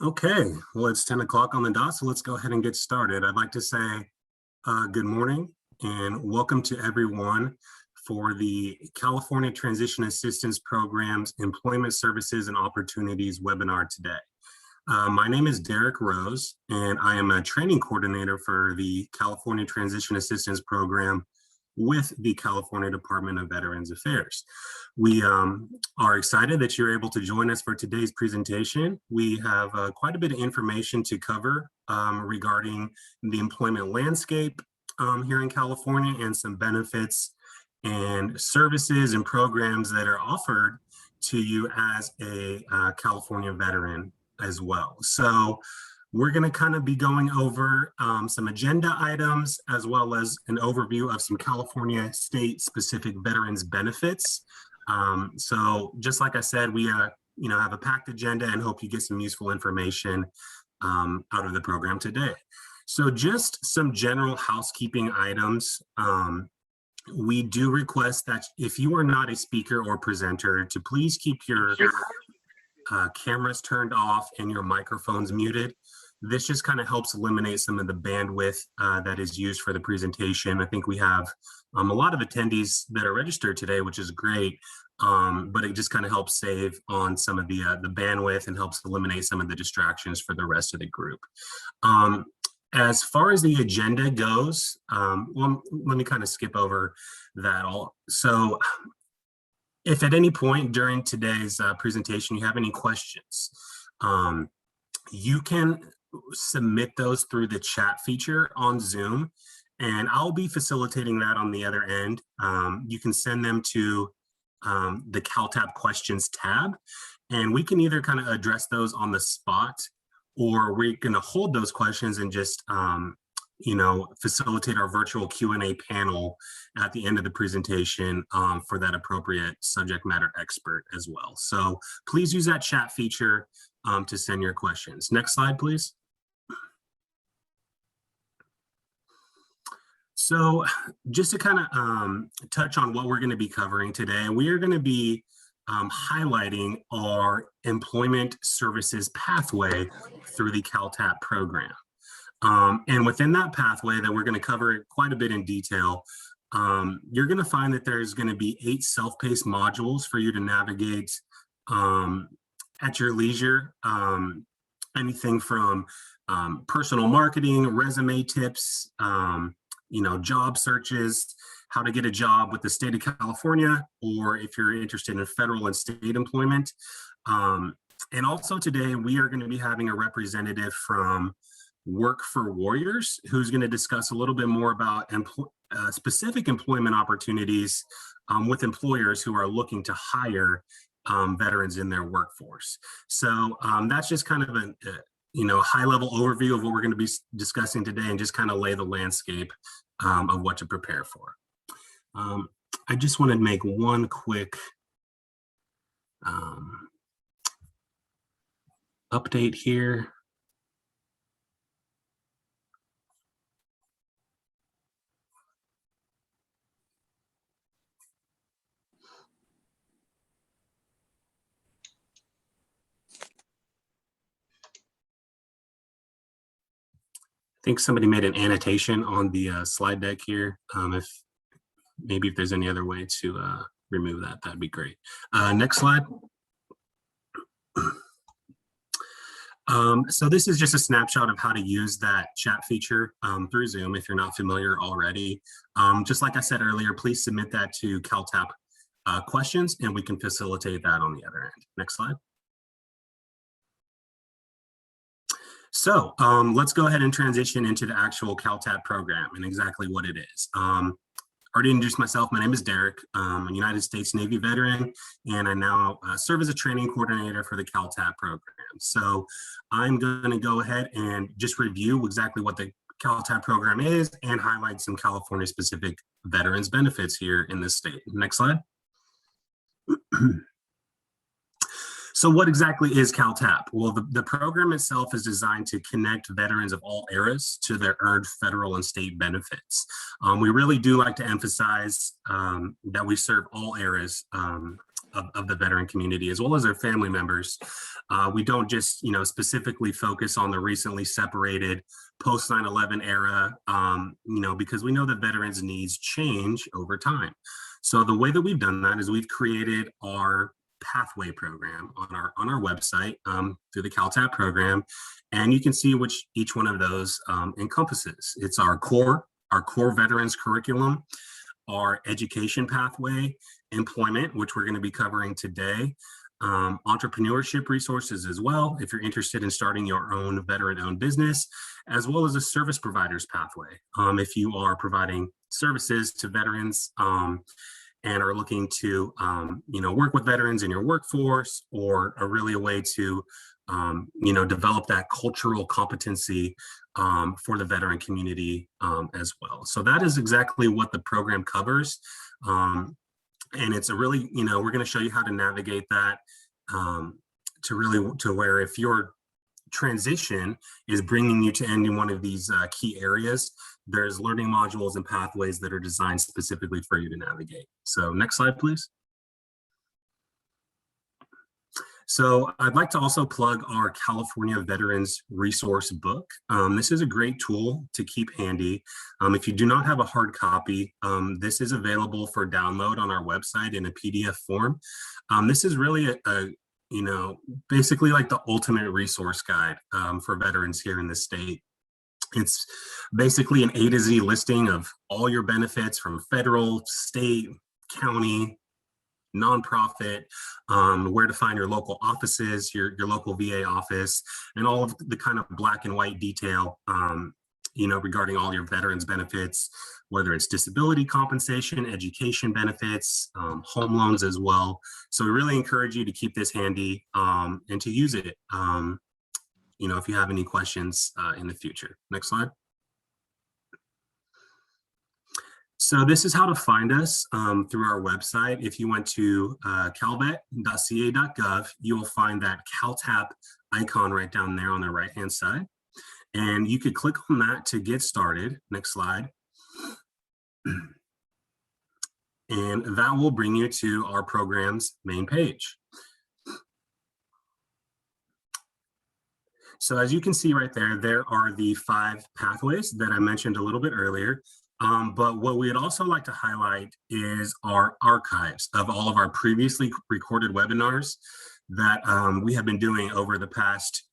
Okay, well, it's 10 o'clock on the dot, so let's go ahead and get started. I'd like to say good morning and welcome to everyone for the California Transition Assistance Program's Employment Services and Opportunities webinar today. My name is Derek Rose, and I am a training coordinator for the California Transition Assistance Program with the California Department of Veterans Affairs. We are excited that you're able to join us for today's presentation. We have quite a bit of information to cover regarding the employment landscape here in California and some benefits and services and programs that are offered to you as a California veteran as well. So we're going to kind of be going over some agenda items as well as an overview of some California state-specific veterans benefits. So just like I said, we have a packed agenda and hope you get some useful information out of the program today. So just some general housekeeping items. We do request that if you are not a speaker or presenter, to please keep your cameras turned off and your microphones muted. This just kind of helps eliminate some of the bandwidth that is used for the presentation. I think we have a lot of attendees that are registered today, which is great, but it just kind of helps save on some of the bandwidth and helps eliminate some of the distractions for the rest of the group. As far as the agenda goes, well, let me kind of skip over that all. So if at any point during today's presentation you have any questions, you can submit those through the chat feature on Zoom, and I'll be facilitating that on the other end. You can send them to the CalTAP questions tab, and we can either kind of address those on the spot, or we're going to hold those questions and just facilitate our virtual Q&A panel at the end of the presentation for that appropriate subject matter expert as well. So please use that chat feature to send your questions. Next slide, please. So just to kind of touch on what we're going to be covering today, we are going to be highlighting our employment services pathway through the CalTAP program. And within that pathway that we're going to cover quite a bit in detail, you're going to find that there's going to be 8 self-paced modules for you to navigate at your leisure. Anything from personal marketing, resume tips, job searches, how to get a job with the state of California, or if you're interested in federal and state employment. And also today, we are going to be having a representative from Work for Warriors, who's going to discuss a little bit more about specific employment opportunities with employers who are looking to hire veterans in their workforce. So that's just kind of a high-level overview of what we're going to be discussing today, and just kind of lay the landscape of what to prepare for. I just want to make one quick update here. I think somebody made an annotation on the slide deck here. If there's any other way to remove that, that'd be great. Next slide. So this is just a snapshot of how to use that chat feature through Zoom if you're not familiar already. Just like I said earlier, please submit that to CalTAP questions, and we can facilitate that on the other end. Next slide. So let's go ahead and transition into the actual CalTAP program and exactly what it is. Already introduced myself. My name is Derek. I'm a United States Navy veteran, and I now serve as a training coordinator for the CalTAP program. So I'm going to go ahead and just review exactly what the CalTAP program is and highlight some California-specific veterans benefits here in this state. Next slide. So what exactly is CalTAP? Well, the program itself is designed to connect veterans of all eras to their earned federal and state benefits. We really do like to emphasize that we serve all eras of the veteran community, as well as their family members. We don't just, specifically focus on the recently separated post 9/11 era, because we know that veterans' needs change over time. So the way that we've done that is we've created our pathway program on our website through the CalTAP program, and you can see which each one of those encompasses. It's our core veterans curriculum, our education pathway, employment, which we're going to be covering today, entrepreneurship resources as well, if you're interested in starting your own veteran-owned business, as well as a service providers pathway. If you are providing services to veterans and are looking to, work with veterans in your workforce, or are really a way to, develop that cultural competency for the veteran community as well. So that is exactly what the program covers. And it's a really, we're going to show you how to navigate that to where if your transition is bringing you to any one of these key areas, there's learning modules and pathways that are designed specifically for you to navigate. So next slide, please. So I'd like to also plug our California Veterans Resource Book. This is a great tool to keep handy. If you do not have a hard copy, this is available for download on our website in a PDF form. This is really basically like the ultimate resource guide for veterans here in the state. It's basically an A to Z listing of all your benefits from federal, state, county, nonprofit, where to find your local offices, your local VA office, and all of the kind of black and white detail, regarding all your veterans benefits, whether it's disability compensation, education benefits, home loans as well. So we really encourage you to keep this handy and to use it, if you have any questions in the future. Next slide. So this is how to find us through our website. If you went to calvet.ca.gov, you will find that CalTAP icon right down there on the right-hand side. And you could click on that to get started. Next slide. And that will bring you to our program's main page. So as you can see right there are the 5 pathways that I mentioned a little bit earlier. But what we'd also like to highlight is our archives of all of our previously recorded webinars that we have been doing over the past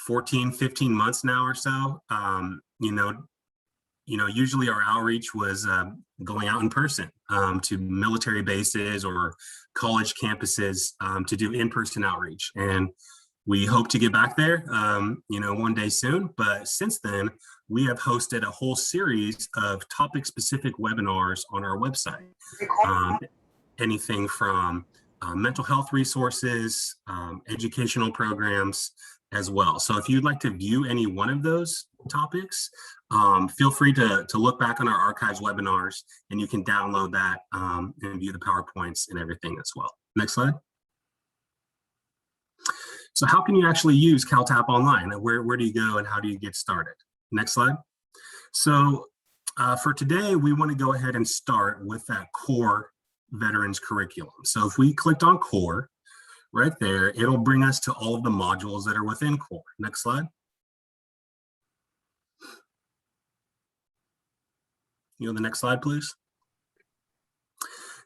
14, 15 months now or so. Usually our outreach was going out in person to military bases or college campuses to do in-person outreach. And we hope to get back there, one day soon. But since then, we have hosted a whole series of topic-specific webinars on our website. Anything from mental health resources, educational programs as well. So if you'd like to view any one of those topics, feel free to look back on our archives webinars, and you can download that and view the PowerPoints and everything as well. Next slide. So how can you actually use CalTAP online? Where do you go and how do you get started? Next slide. So for today, we want to go ahead and start with that core veterans curriculum. So if we clicked on core right there, it'll bring us to all of the modules that are within core. Next slide. The next slide, please.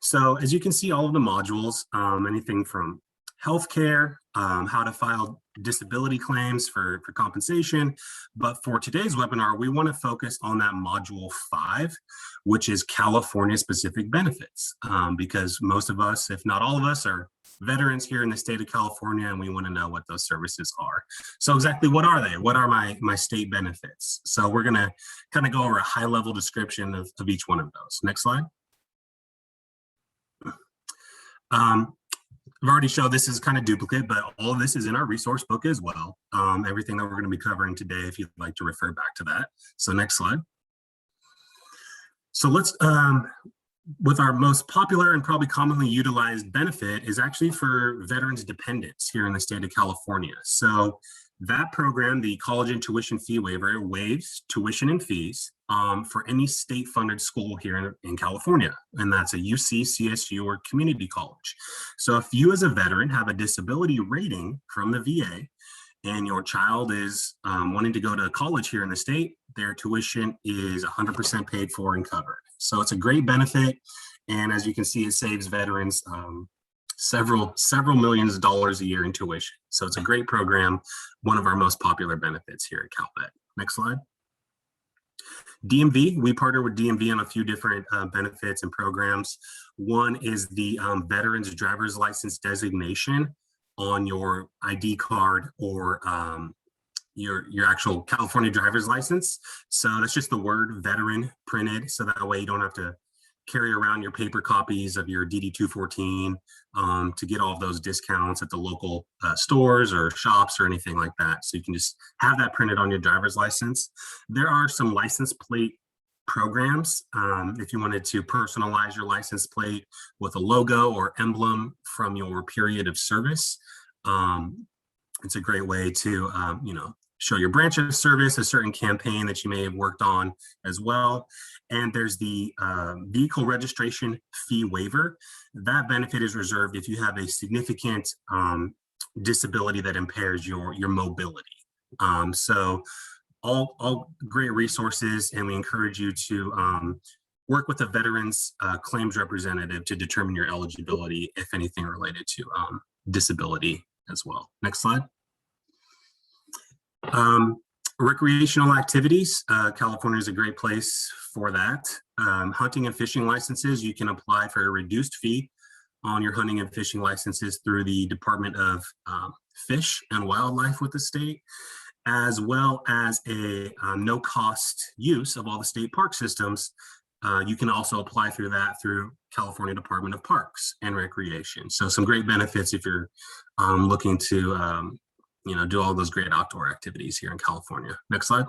So as you can see, all of the modules, anything from healthcare, how to file disability claims for compensation. But for today's webinar, we want to focus on that module 5, which is California specific benefits, because most of us, if not all of us, are veterans here in the state of California, and we want to know what those services are. So exactly what are they? What are my state benefits? So we're going to kind of go over a high level description of each one of those. Next slide. I've already showed this is kind of duplicate, but all of this is in our resource book as well. Everything that we're going to be covering today, if you'd like to refer back to that. So next slide. So let's, with our most popular and probably commonly utilized benefit is actually for veterans dependents here in the state of California. So That program, the College and Tuition Fee Waiver, waives tuition and fees for any state-funded school here in California, and that's a UC, CSU, or community college. So if you as a veteran have a disability rating from the VA and your child is wanting to go to college here in the state, their tuition is 100% paid for and covered. So it's a great benefit, and as you can see, it saves veterans several millions of dollars a year in tuition. So it's a great program, one of our most popular benefits here at Calpet. Next slide. DMV, we partner with DMV on a few different benefits and programs. One is the Veterans Driver's License designation on your ID card or your actual California driver's license. So that's just the word veteran printed, so that way you don't have to carry around your paper copies of your DD-214 to get all of those discounts at the local stores or shops or anything like that. So you can just have that printed on your driver's license. There are some license plate programs. If you wanted to personalize your license plate with a logo or emblem from your period of service, it's a great way to, show your branch of service, a certain campaign that you may have worked on as well. And there's the vehicle registration fee waiver. That benefit is reserved if you have a significant disability that impairs your mobility. So all great resources, and we encourage you to work with a veteran's claims representative to determine your eligibility, if anything related to disability as well. Next slide. Recreational activities, California is a great place for that. Hunting and fishing licenses, you can apply for a reduced fee on your hunting and fishing licenses through the Department of Fish and Wildlife with the state, as well as a no cost use of all the state park systems. You can also apply through that through California Department of Parks and Recreation. So some great benefits if you're looking to do all those great outdoor activities here in California. Next slide.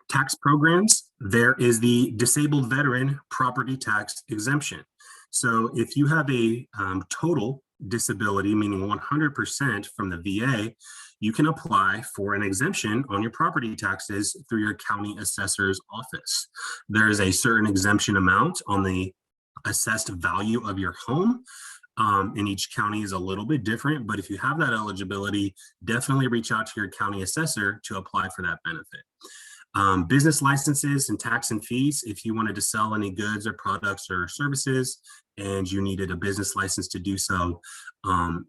Tax programs, there is the disabled veteran property tax exemption. So if you have a total disability, meaning 100% from the VA, you can apply for an exemption on your property taxes through your county assessor's office. There is a certain exemption amount on the assessed value of your home. And each county is a little bit different, but if you have that eligibility, definitely reach out to your county assessor to apply for that benefit. Business licenses and tax and fees, if you wanted to sell any goods or products or services and you needed a business license to do so,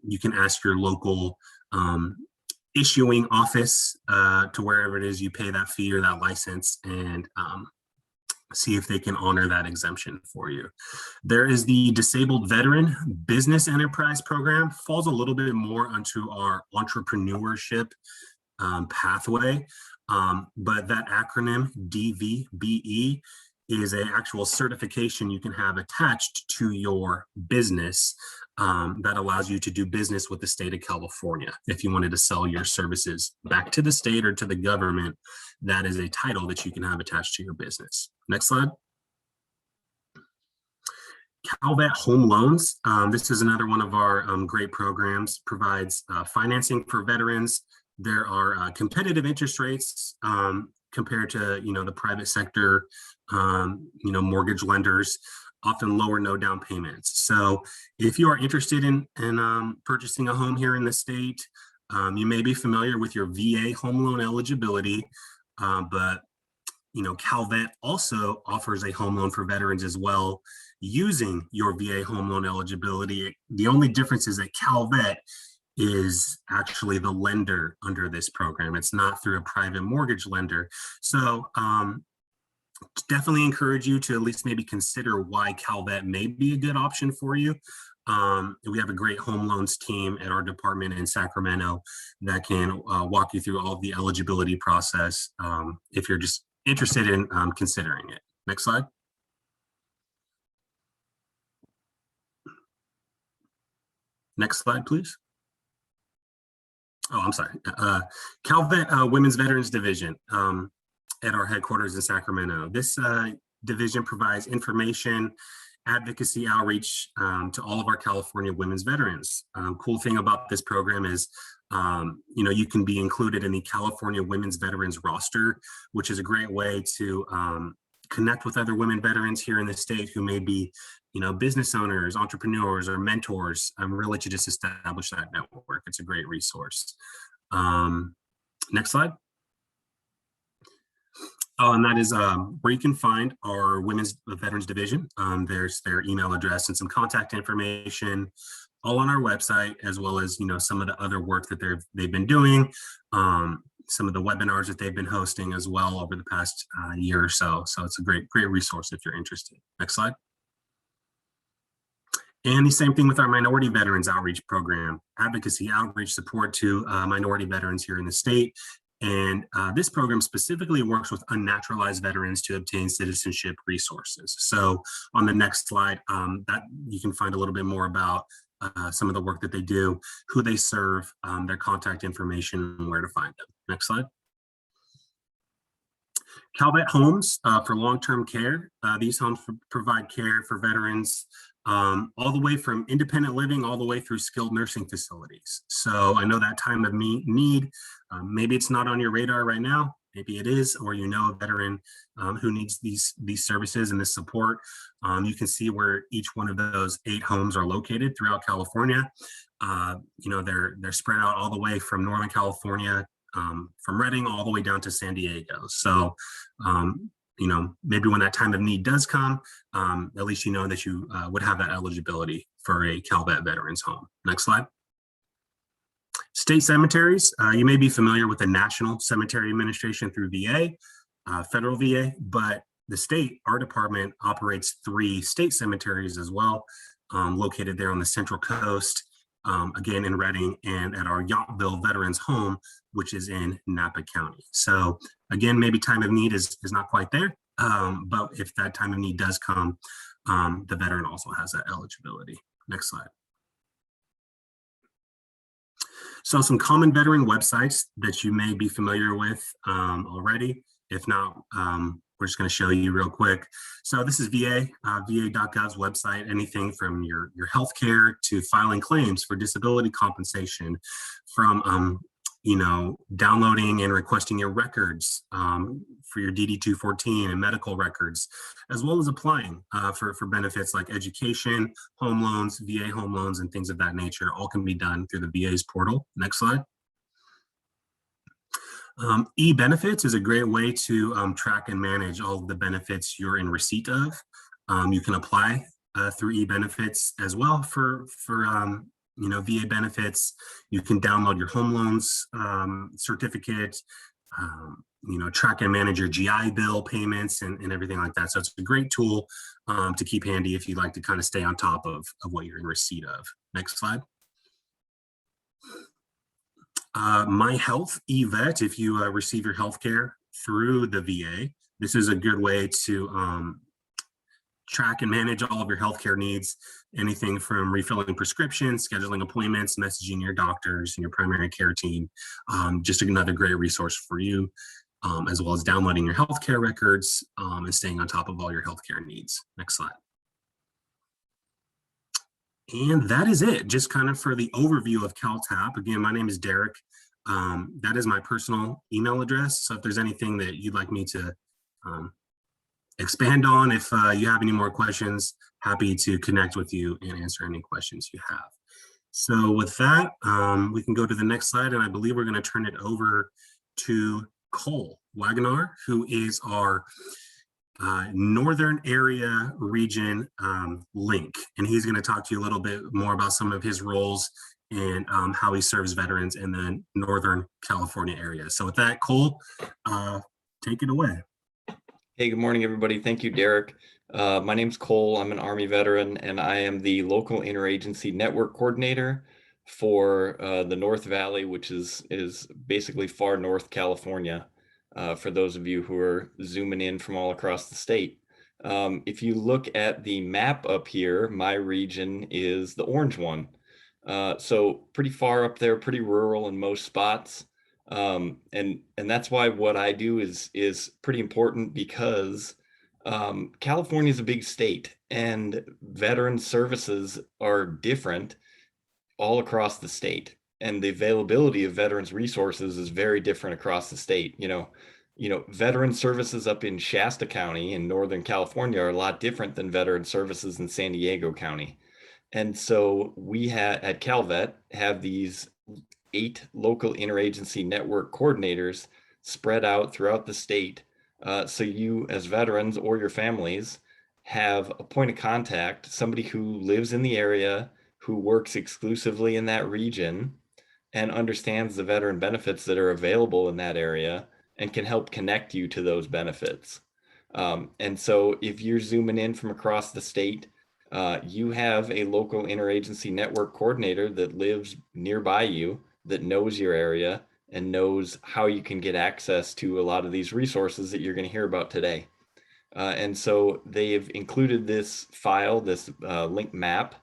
you can ask your local issuing office to wherever it is you pay that fee or that license, and see if they can honor that exemption for you. There is the Disabled Veteran Business Enterprise Program, falls a little bit more onto our entrepreneurship pathway, but that acronym DVBE is an actual certification you can have attached to your business that allows you to do business with the state of California. If you wanted to sell your services back to the state or to the government, that is a title that you can have attached to your business. Next slide. Calvet Home Loans. This is another one of our great programs, provides financing for veterans. There are competitive interest rates compared to the private sector, mortgage lenders, often lower no down payments. So if you are interested in purchasing a home here in the state, you may be familiar with your VA home loan eligibility, but Calvet also offers a home loan for veterans as well, using your VA home loan eligibility. The only difference is that Calvet is actually the lender under this program. It's not through a private mortgage lender. So definitely encourage you to at least maybe consider why Calvet may be a good option for you. We have a great home loans team at our department in Sacramento that can walk you through all of the eligibility process if you're just interested in considering it. Next slide. Next slide, please. Oh, I'm sorry. Calvet Women's Veterans Division at our headquarters in Sacramento. This division provides information advocacy outreach to all of our California women's veterans. Cool thing about this program is, you can be included in the California Women's Veterans roster, which is a great way to connect with other women veterans here in the state who may be, business owners, entrepreneurs, or mentors, really to just establish that network. It's a great resource. Next slide. Oh, and that is where you can find our Women's Veterans Division. There's their email address and some contact information, all on our website, as well as some of the other work that they've been doing, some of the webinars that they've been hosting as well over the past year or so. So it's a great resource if you're interested. Next slide. And the same thing with our Minority Veterans Outreach Program, advocacy, outreach, support to minority veterans here in the state. And this program specifically works with unnaturalized veterans to obtain citizenship resources. So on the next slide, that you can find a little bit more about some of the work that they do, who they serve, their contact information, and where to find them. Next slide. Calvet homes for long-term care. These homes provide care for veterans all the way from independent living all the way through skilled nursing facilities. So I know that time of need, maybe it's not on your radar right now, maybe it is, or a veteran who needs these services and this support. You can see where each one of those 8 homes are located throughout California. They're spread out all the way from Northern California, from Redding all the way down to San Diego. So maybe when that time of need does come, at least that you would have that eligibility for a Calvet Veterans Home. Next slide. State cemeteries. You may be familiar with the National Cemetery Administration through VA, federal VA, but the state, our department, operates 3 state cemeteries as well, located there on the Central Coast, again in Redding, and at our Yountville Veterans Home, which is in Napa County. So again, maybe time of need is not quite there, but if that time of need does come, the veteran also has that eligibility. Next slide. So some common veteran websites that you may be familiar with already. If not, we're just going to show you real quick. So this is VA, va.gov's website, anything from your healthcare to filing claims for disability compensation, from downloading and requesting your records for your DD-214 and medical records, as well as applying for benefits like education, home loans, VA home loans, and things of that nature. All can be done through the VA's portal. Next slide. Ebenefits is a great way to track and manage all of the benefits you're in receipt of. You can apply through Ebenefits as well for VA benefits. You can download your home loans certificate, track and manage your GI Bill payments and everything like that. So it's a great tool to keep handy if you'd like to kind of stay on top of what you're in receipt of. Next slide. My Health eVet, if you receive your health care through the VA, this is a good way to track and manage all of your healthcare needs, anything from refilling prescriptions, scheduling appointments, messaging your doctors and your primary care team. Just another great resource for you, as well as downloading your healthcare records and staying on top of all your healthcare needs. Next slide. And that is it, just kind of for the overview of CalTAP. Again, my name is Derek. That is my personal email address. So if there's anything that you'd like me to expand on, if you have any more questions, happy to connect with you and answer any questions you have. So with that, we can go to the next slide, and I believe we're going to turn it over to Cole Wagoner, who is our Northern Area Region link, and he's going to talk to you a little bit more about some of his roles and how he serves veterans in the Northern California area. So with that, Cole, take it away. Hey, good morning, everybody. Thank you, Derek. My name's Cole. I'm an Army veteran, and I am the local interagency network coordinator for the North Valley, which is basically far north California, for those of you who are zooming in from all across the state. If you look at the map up here, my region is the orange one. So pretty far up there, pretty rural in most spots. And that's why what I do is pretty important, because California is a big state, and veteran services are different all across the state, and the availability of veterans resources is very different across the state. Veteran services up in Shasta County in Northern California are a lot different than veteran services in San Diego County. And so we at Calvet have these 8 local interagency network coordinators spread out throughout the state. So you as veterans or your families have a point of contact, somebody who lives in the area, who works exclusively in that region and understands the veteran benefits that are available in that area and can help connect you to those benefits. And so if you're zooming in from across the state, you have a local interagency network coordinator that lives nearby you, that knows your area and knows how you can get access to a lot of these resources that you're going to hear about today. And so they've included this file, this link map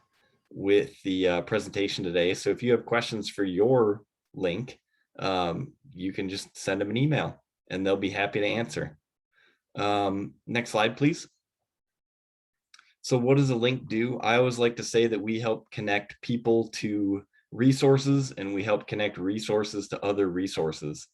with the presentation today. So if you have questions for your link, you can just send them an email and they'll be happy to answer. Next slide, please. So what does a link do? I always like to say that we help connect people to resources and we help connect resources to other resources.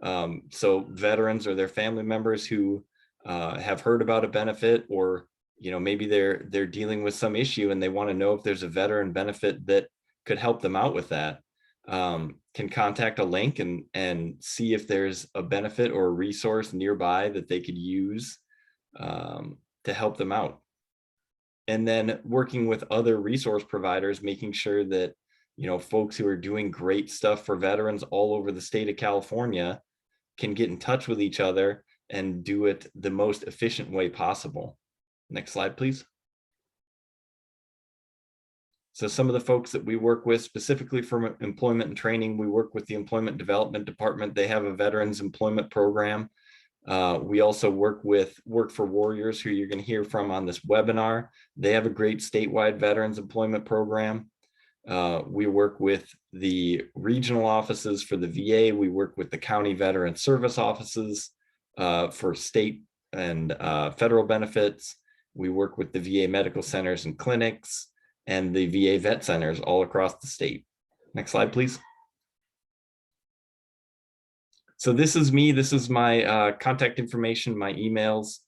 So veterans or their family members who have heard about a benefit, or maybe they're dealing with some issue and they want to know if there's a veteran benefit that could help them out with that, can contact a link and see if there's a benefit or a resource nearby that they could use to help them out. And then working with other resource providers, making sure that folks who are doing great stuff for veterans all over the state of California can get in touch with each other and do it the most efficient way possible. Next slide, please. So some of the folks that we work with specifically for employment and training, we work with the Employment Development Department. They have a veterans employment program. We also work with Work for Warriors, who you're going to hear from on this webinar. They have a great statewide veterans employment program. We work with the regional offices for the VA. We work with the county veteran service offices for state and federal benefits. We work with the VA medical centers and clinics and the VA vet centers all across the state. Next slide, please. So this is me. This is my contact information, my emails.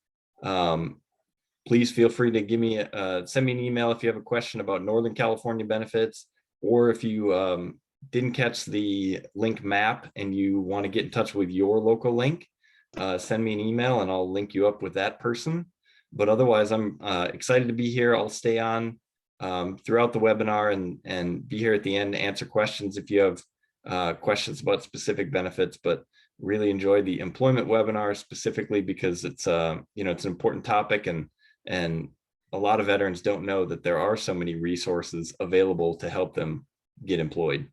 Please feel free to send me an email if you have a question about Northern California benefits, or if you didn't catch the link map and you want to get in touch with your local link, send me an email and I'll link you up with that person. But otherwise, I'm excited to be here. I'll stay on throughout the webinar and be here at the end to answer questions if you have questions about specific benefits. But really enjoy the employment webinar specifically because it's it's an important topic, and a lot of veterans don't know that there are so many resources available to help them get employed.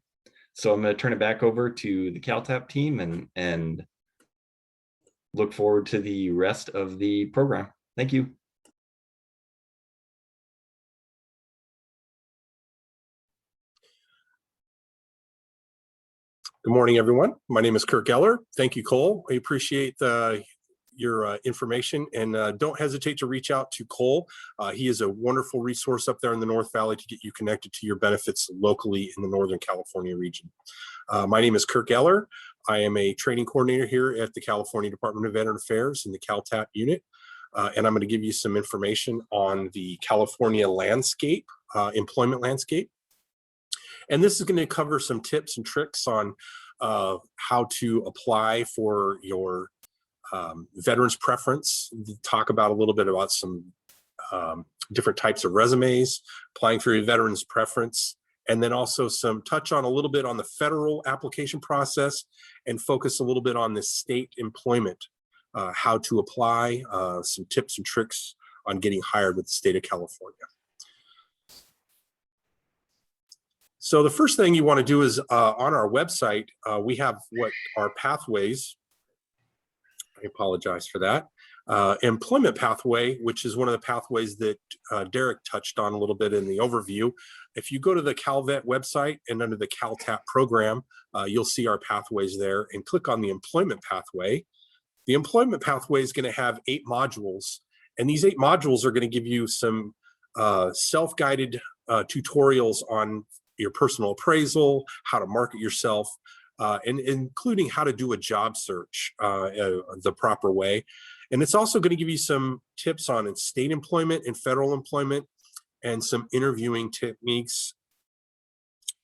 So I'm going to turn it back over to the CalTAP team and look forward to the rest of the program. Thank you. Good morning, everyone. My name is Kirk Geller. Thank you, Cole. I appreciate your information, and don't hesitate to reach out to Cole. He is a wonderful resource up there in the North Valley to get you connected to your benefits locally in the Northern California region. My name is Kirk Geller. I am a training coordinator here at the California Department of Veteran Affairs in the CalTAP unit, and I'm going to give you some information on the California landscape, employment landscape. And this is going to cover some tips and tricks on how to apply for your veterans preference, talk about a little bit about some different types of resumes, applying for your veterans preference, and then also some touch on a little bit on the federal application process and focus a little bit on the state employment, how to apply, some tips and tricks on getting hired with the state of California. So the first thing you want to do is on our website, we have what are pathways. I apologize for that. Employment pathway, which is one of the pathways that Derek touched on a little bit in the overview. If you go to the Calvet website and under the CalTAP program, you'll see our pathways there, and click on the employment pathway. The employment pathway is going to have 8 modules, And these 8 modules are going to give you some self-guided tutorials on your personal appraisal, how to market yourself, and including how to do a job search the proper way. And it's also going to give you some tips on state employment and federal employment, and some interviewing techniques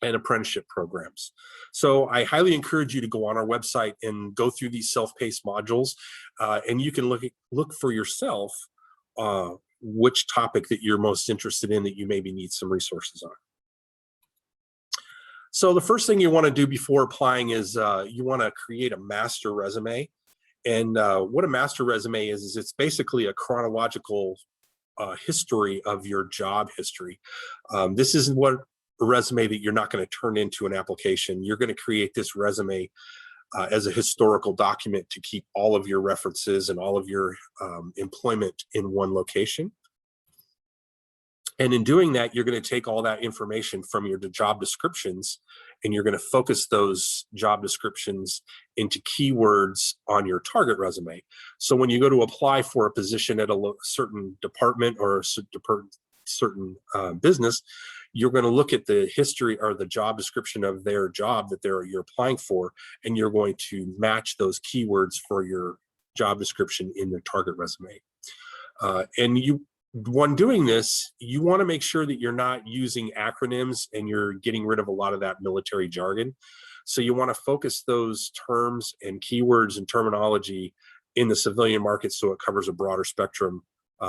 and apprenticeship programs. So I highly encourage you to go on our website and go through these self-paced modules, and you can look for yourself which topic that you're most interested in that you maybe need some resources on. So the first thing you want to do before applying is you want to create a master resume. And what a master resume is it's basically a chronological history of your job history. This isn't what a resume that you're not going to turn into an application. You're going to create this resume as a historical document to keep all of your references and all of your employment in one location. And in doing that, you're going to take all that information from your job descriptions, and you're going to focus those job descriptions into keywords on your target resume. So when you go to apply for a position at a certain department or a certain business, you're going to look at the history or the job description of their job that you're applying for, and you're going to match those keywords for your job description in the target resume. When doing this, you want to make sure that you're not using acronyms and you're getting rid of a lot of that military jargon. So you want to focus those terms and keywords and terminology in the civilian market so it covers a broader spectrum,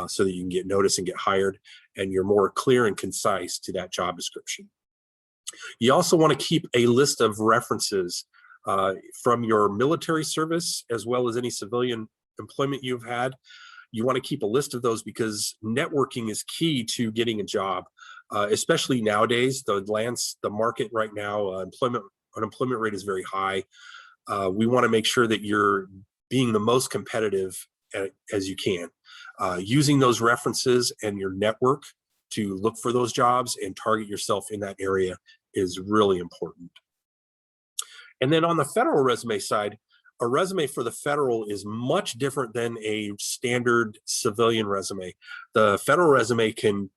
so that you can get noticed and get hired, and you're more clear and concise to that job description. You also want to keep a list of references from your military service as well as any civilian employment you've had. You want to keep a list of those because networking is key to getting a job, especially nowadays. The market right now, unemployment rate is very high. We want to make sure that you're being the most competitive as you can, using those references and your network to look for those jobs and target yourself in that area is really important. And then on the federal resume side, a resume for the federal is much different than a standard civilian resume. The federal resume can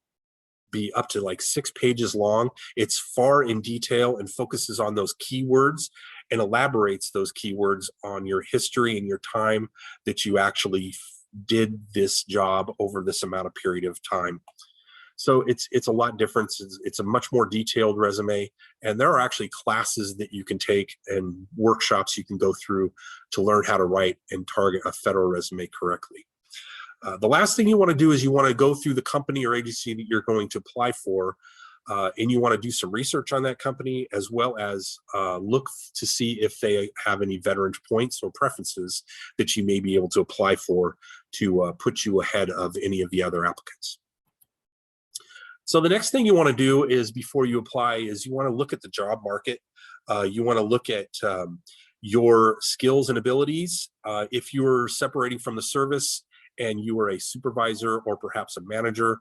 be up to like 6 pages long. It's far in detail and focuses on those keywords and elaborates those keywords on your history and your time that you actually did this job over this amount of period of time. So it's a lot different. It's a much more detailed resume, and there are actually classes that you can take and workshops you can go through to learn how to write and target a federal resume correctly. The last thing you want to do is you want to go through the company or agency that you're going to apply for, and you want to do some research on that company, as well as look to see if they have any veteran points or preferences that you may be able to apply for to put you ahead of any of the other applicants. So the next thing you want to do is, before you apply, is you want to look at the job market. You want to look at your skills and abilities. If you're separating from the service and you are a supervisor or perhaps a manager,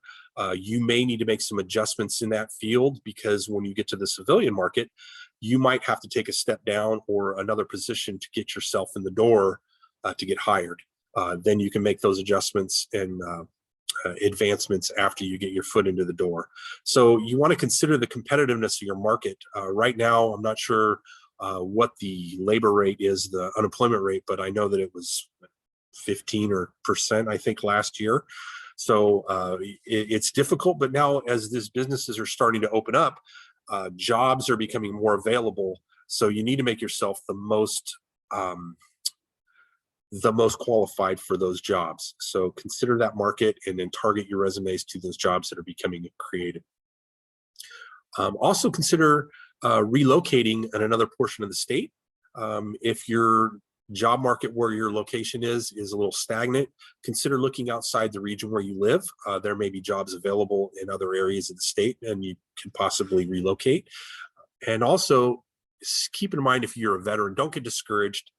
you may need to make some adjustments in that field, because when you get to the civilian market, you might have to take a step down or another position to get yourself in the door to get hired. Then you can make those adjustments and advancements after you get your foot into the door. So you want to consider the competitiveness of your market. Right now, I'm not sure what the labor rate is, the unemployment rate, but I know that it was 15% I think last year. So it's difficult, but now as these businesses are starting to open up, jobs are becoming more available. So you need to make yourself the most qualified for those jobs. So consider that market and then target your resumes to those jobs that are becoming created. Also consider relocating in another portion of the state. If your job market where your location is a little stagnant, consider looking outside the region where you live. There may be jobs available in other areas of the state, and you can possibly relocate. And also keep in mind, if you're a veteran, don't get discouraged.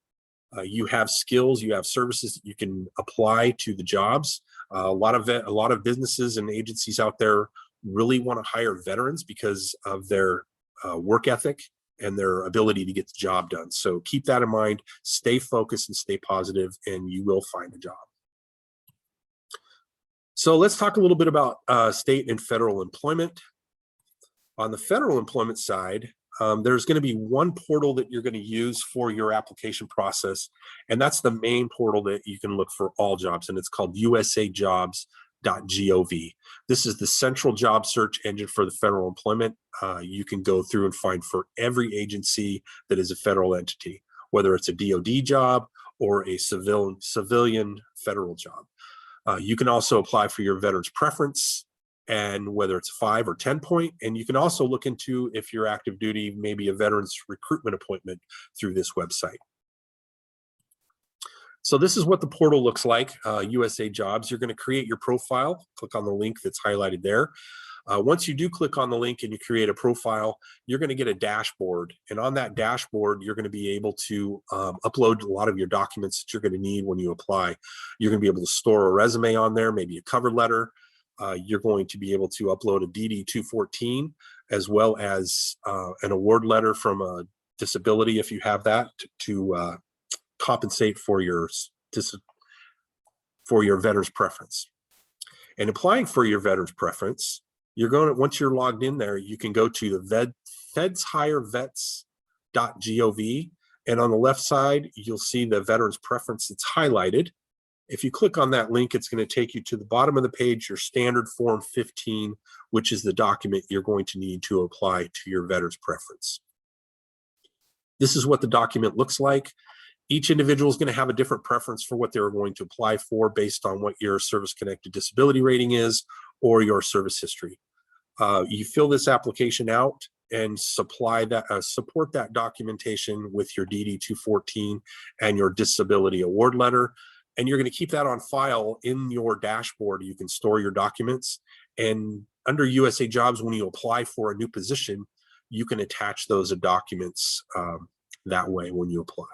You have skills, you have services that you can apply to the jobs. A lot of businesses and agencies out there really want to hire veterans because of their work ethic and their ability to get the job done. So keep that in mind, stay focused and stay positive, and you will find a job. So let's talk a little bit about state and federal employment. On the federal employment side, there's going to be one portal that you're going to use for your application process, and that's the main portal that you can look for all jobs, and it's called Usajobs.gov. This is the central job search engine for the federal employment. You can go through and find for every agency that is a federal entity, whether it's a DoD job or a civilian federal job. You can also apply for your veterans preference, and whether it's 5 or 10 point, and you can also look into if you're active duty, maybe a veterans recruitment appointment through this website. So this is what the portal looks like, USA Jobs. You're going to create your profile, click on the link that's highlighted there. Once you do click on the link and you create a profile, you're going to get a dashboard. And on that dashboard, you're going to be able to upload a lot of your documents that you're going to need when you apply. You're going to be able to store a resume on there, maybe a cover letter. You're going to be able to upload a DD-214, as well as an award letter from a disability, if you have that, to compensate for your veterans preference. And applying for your veterans preference, you're going to, once you're logged in there, you can go to the fedshirevets.gov, and on the left side, you'll see the veterans preference that's highlighted. If you click on that link, it's going to take you to the bottom of the page, your standard form 15, which is the document you're going to need to apply to your veterans preference. This is what the document looks like. Each individual is going to have a different preference for what they're going to apply for based on what your service-connected disability rating is or your service history. You fill this application out and support that documentation with your DD-214 and your disability award letter. And you're going to keep that on file in your dashboard. You can store your documents, and under USA Jobs, when you apply for a new position, you can attach those documents that way when you apply.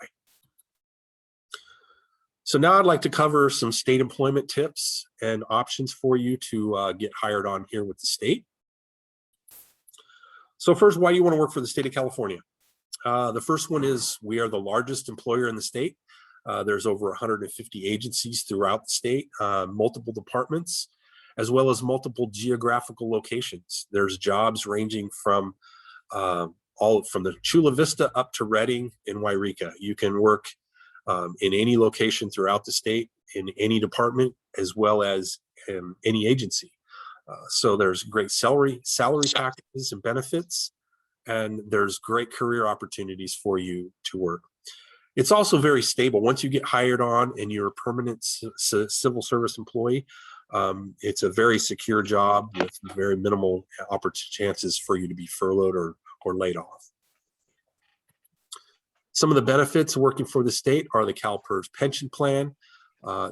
So now I'd like to cover some state employment tips and options for you to get hired on here with the state. So first, why do you want to work for the state of California? The first one is we are the largest employer in the state. There's over 150 agencies throughout the state, multiple departments, as well as multiple geographical locations. There's jobs ranging from all from the Chula Vista up to Redding and Wairika. You can work in any location throughout the state, in any department, as well as in any agency. So there's great salary packages and benefits, and there's great career opportunities for you to work. It's also very stable. Once you get hired on and you're a permanent civil service employee, it's a very secure job with very minimal chances for you to be furloughed or laid off. Some of the benefits of working for the state are the CalPERS pension plan.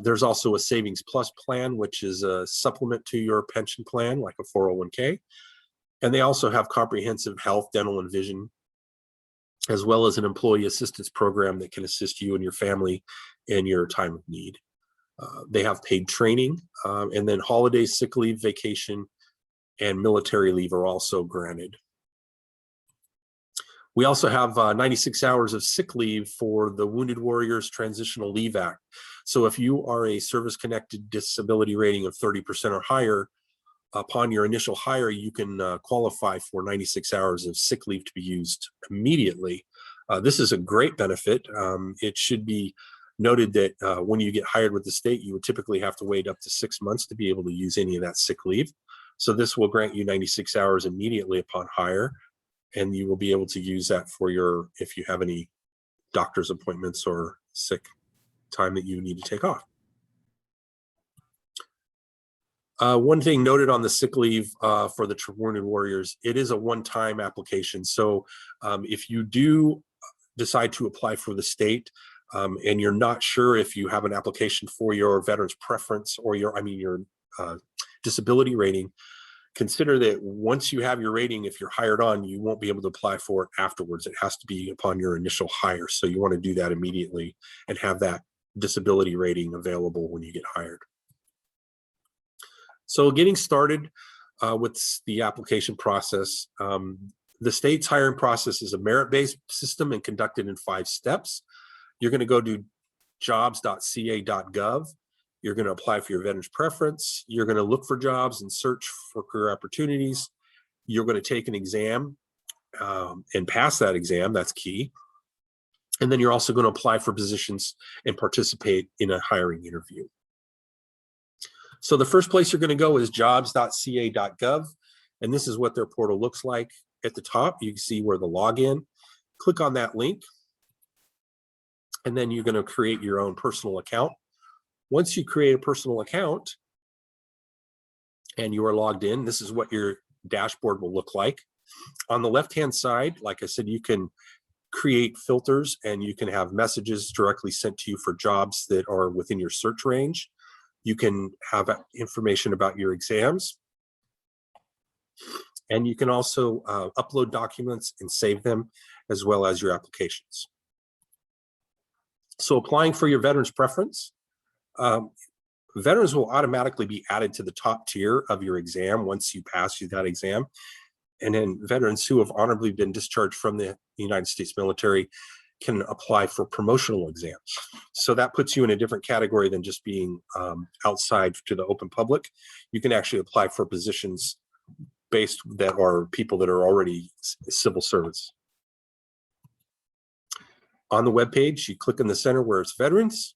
There's also a Savings Plus plan, which is a supplement to your pension plan, like a 401k. And they also have comprehensive health, dental, and vision, as well as an employee assistance program that can assist you and your family in your time of need. They have paid training, and then holiday, sick leave, vacation, and military leave are also granted. We also have 96 hours of sick leave for the Wounded Warriors Transitional Leave Act. So if you are a service-connected disability rating of 30% or higher, upon your initial hire, you can qualify for 96 hours of sick leave to be used immediately. This is a great benefit. It should be noted that when you get hired with the state, you would typically have to wait up to 6 months to be able to use any of that sick leave. So this will grant you 96 hours immediately upon hire, and you will be able to use that for if you have any doctor's appointments or sick time that you need to take off. One thing noted on the sick leave for the Wounded Warriors, it is a one-time application. So if you do decide to apply for the state and you're not sure if you have an application for your veterans preference or your disability rating, consider that once you have your rating, if you're hired on, you won't be able to apply for it afterwards. It has to be upon your initial hire. So you want to do that immediately and have that disability rating available when you get hired. So getting started with the application process, the state's hiring process is a merit-based system and conducted in 5 steps. You're going to go to jobs.ca.gov, You're going to apply for your veteran's preference. You're going to look for jobs and search for career opportunities. You're going to take an exam and pass that exam. That's key. And then you're also going to apply for positions and participate in a hiring interview. So the first place you're going to go is jobs.ca.gov. And this is what their portal looks like. At the top, you can see where the login. Click on that link. And then you're going to create your own personal account. Once you create a personal account and you are logged in, this is what your dashboard will look like. On the left-hand side, like I said, you can create filters and you can have messages directly sent to you for jobs that are within your search range. You can have information about your exams. And you can also upload documents and save them, as well as your applications. So applying for your veterans preference, veterans will automatically be added to the top tier of your exam once you pass that exam. And then veterans who have honorably been discharged from the United States military can apply for promotional exams. So that puts you in a different category than just being outside to the open public. You can actually apply for positions based that are people that are already civil servants. On the web page, you click in the center where it's veterans.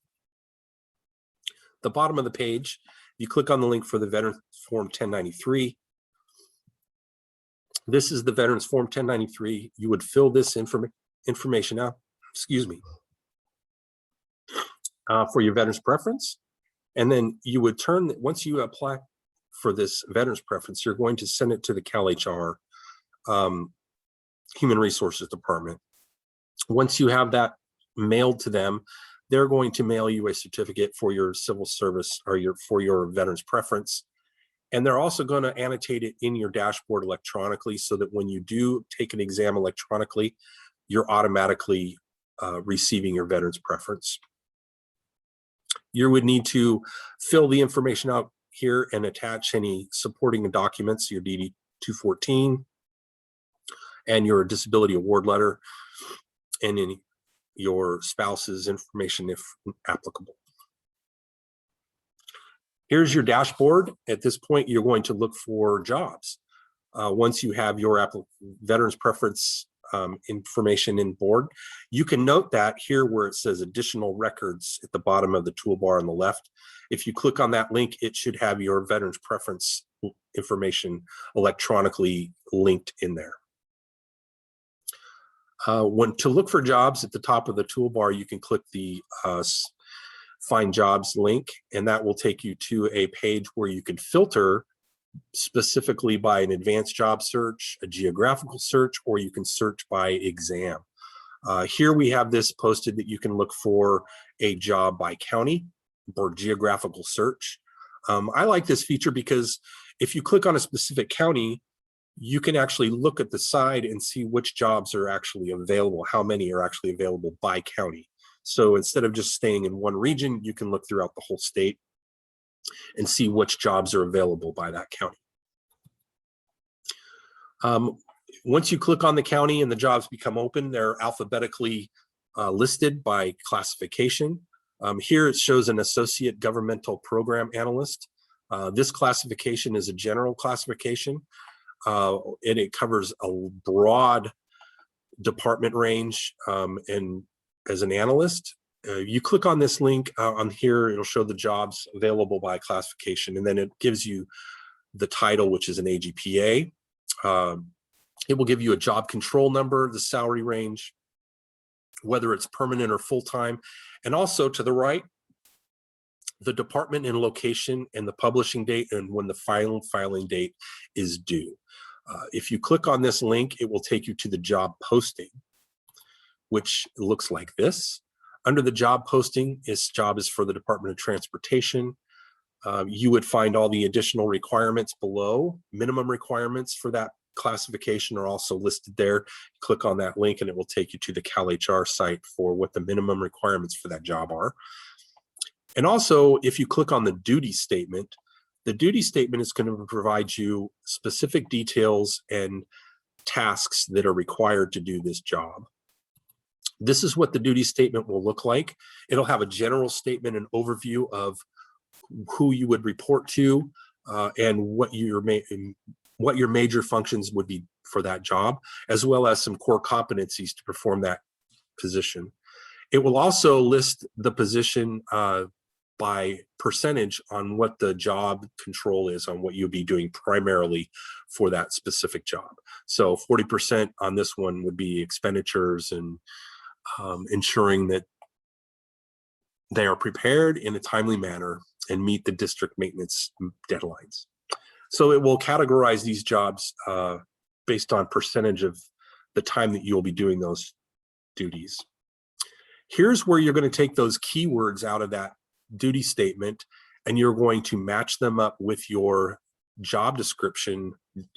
The bottom of the page, you click on the link for the Veterans Form 1093. This is the Veterans Form 1093. You would fill this information out, for your veterans preference. And then you would once you apply for this veterans preference, you're going to send it to the CalHR Human Resources Department. Once you have that mailed to them, they're going to mail you a certificate for your civil service or for your veterans preference. And they're also going to annotate it in your dashboard electronically so that when you do take an exam electronically, you're automatically receiving your veterans preference. You would need to fill the information out here and attach any supporting documents, your DD 214 and your disability award letter, and any your spouse's information if applicable. Here's your dashboard. At this point, you're going to look for jobs. Once you have your veterans preference information in board, you can note that here where it says additional records at the bottom of the toolbar on the left. If you click on that link, it should have your veterans preference information electronically linked in there. To look for jobs at the top of the toolbar, you can click the Find Jobs link, and that will take you to a page where you can filter specifically by an advanced job search, a geographical search, or you can search by exam. Here we have this posted that you can look for a job by county or geographical search. I like this feature because if you click on a specific county, you can actually look at the side and see which jobs are actually available, how many are actually available by county. So instead of just staying in one region, you can look throughout the whole state and see which jobs are available by that county. Once you click on the county and the jobs become open, they're alphabetically listed by classification. Here it shows an associate governmental program analyst. This classification is a general classification, and it covers a broad department range. And as an analyst, you click on this link on here, it'll show the jobs available by classification, and then it gives you the title, which is an AGPA. It will give you a job control number, the salary range, whether it's permanent or full-time, and also to the right, the department and location and the publishing date and when the filing date is due. If you click on this link, it will take you to the job posting, which looks like this. Under the job posting, this job is for the Department of Transportation. You would find all the additional requirements below. Minimum requirements for that classification are also listed there. Click on that link and it will take you to the CalHR site for what the minimum requirements for that job are. And also, if you click on the duty statement, the duty statement is going to provide you specific details and tasks that are required to do this job. This is what the duty statement will look like. It'll have a general statement and overview of who you would report to, and what your major functions would be for that job, as well as some core competencies to perform that position. It will also list the position by percentage on what the job control is, on what you'll be doing primarily for that specific job. So 40% on this one would be expenditures and ensuring that they are prepared in a timely manner and meet the district maintenance deadlines. So it will categorize these jobs based on percentage of the time that you'll be doing those duties. Here's where you're going to take those keywords out of that duty statement, and you're going to match them up with your job description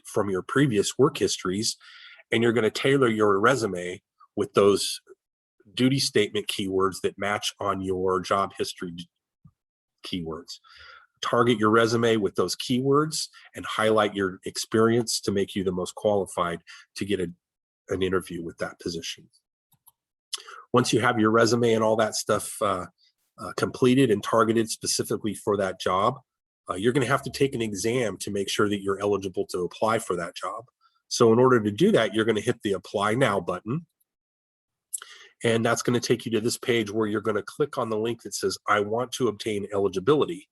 from your previous work histories, and you're going to tailor your resume with those duty statement keywords that match on your job history keywords. Target your resume with those keywords and highlight your experience to make you the most qualified to get an interview with that position. Once you have your resume and all that stuff completed and targeted specifically for that job, you're going to have to take an exam to make sure that you're eligible to apply for that job. So in order to do that, you're going to hit the Apply Now button. And that's going to take you to this page where you're going to click on the link that says, I want to obtain eligibility.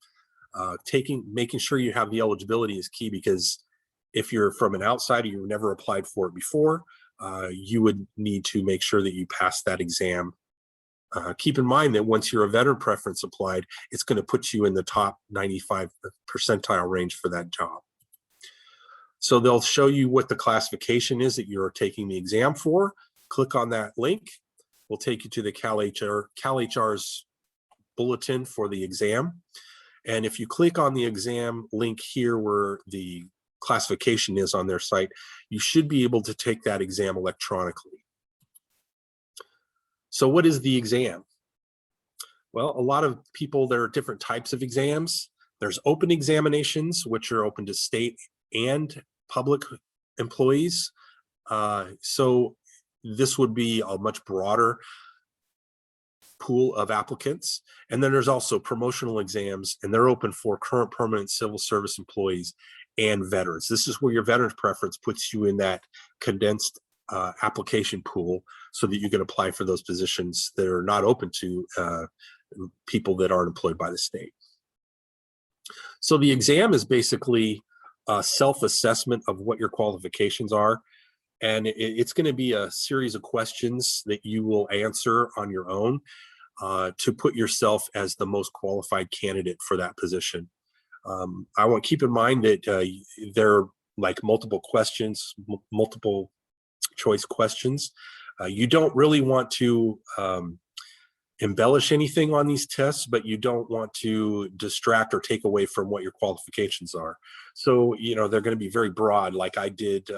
Making sure you have the eligibility is key, because if you're from an outsider, you've never applied for it before, you would need to make sure that you pass that exam. Keep in mind that once you're a veteran preference applied, it's going to put you in the top 95 percentile range for that job. So they'll show you what the classification is that you're taking the exam for. Click on that link. We'll take you to the CalHR's bulletin for the exam. And if you click on the exam link here where the classification is on their site, you should be able to take that exam electronically. So what is the exam? Well, a lot of people, there are different types of exams. There's open examinations, which are open to state and public employees. So this would be a much broader pool of applicants. And then there's also promotional exams, and they're open for current permanent civil service employees and veterans. This is where your veterans preference puts you in that condensed application pool so that you can apply for those positions that are not open to people that aren't employed by the state. So the exam is basically a self-assessment of what your qualifications are. And it's going to be a series of questions that you will answer on your own to put yourself as the most qualified candidate for that position. I want to keep in mind that there are like multiple questions, multiple choice questions. You don't really want to embellish anything on these tests, but you don't want to distract or take away from what your qualifications are. So, you know, they're going to be very broad, like I did.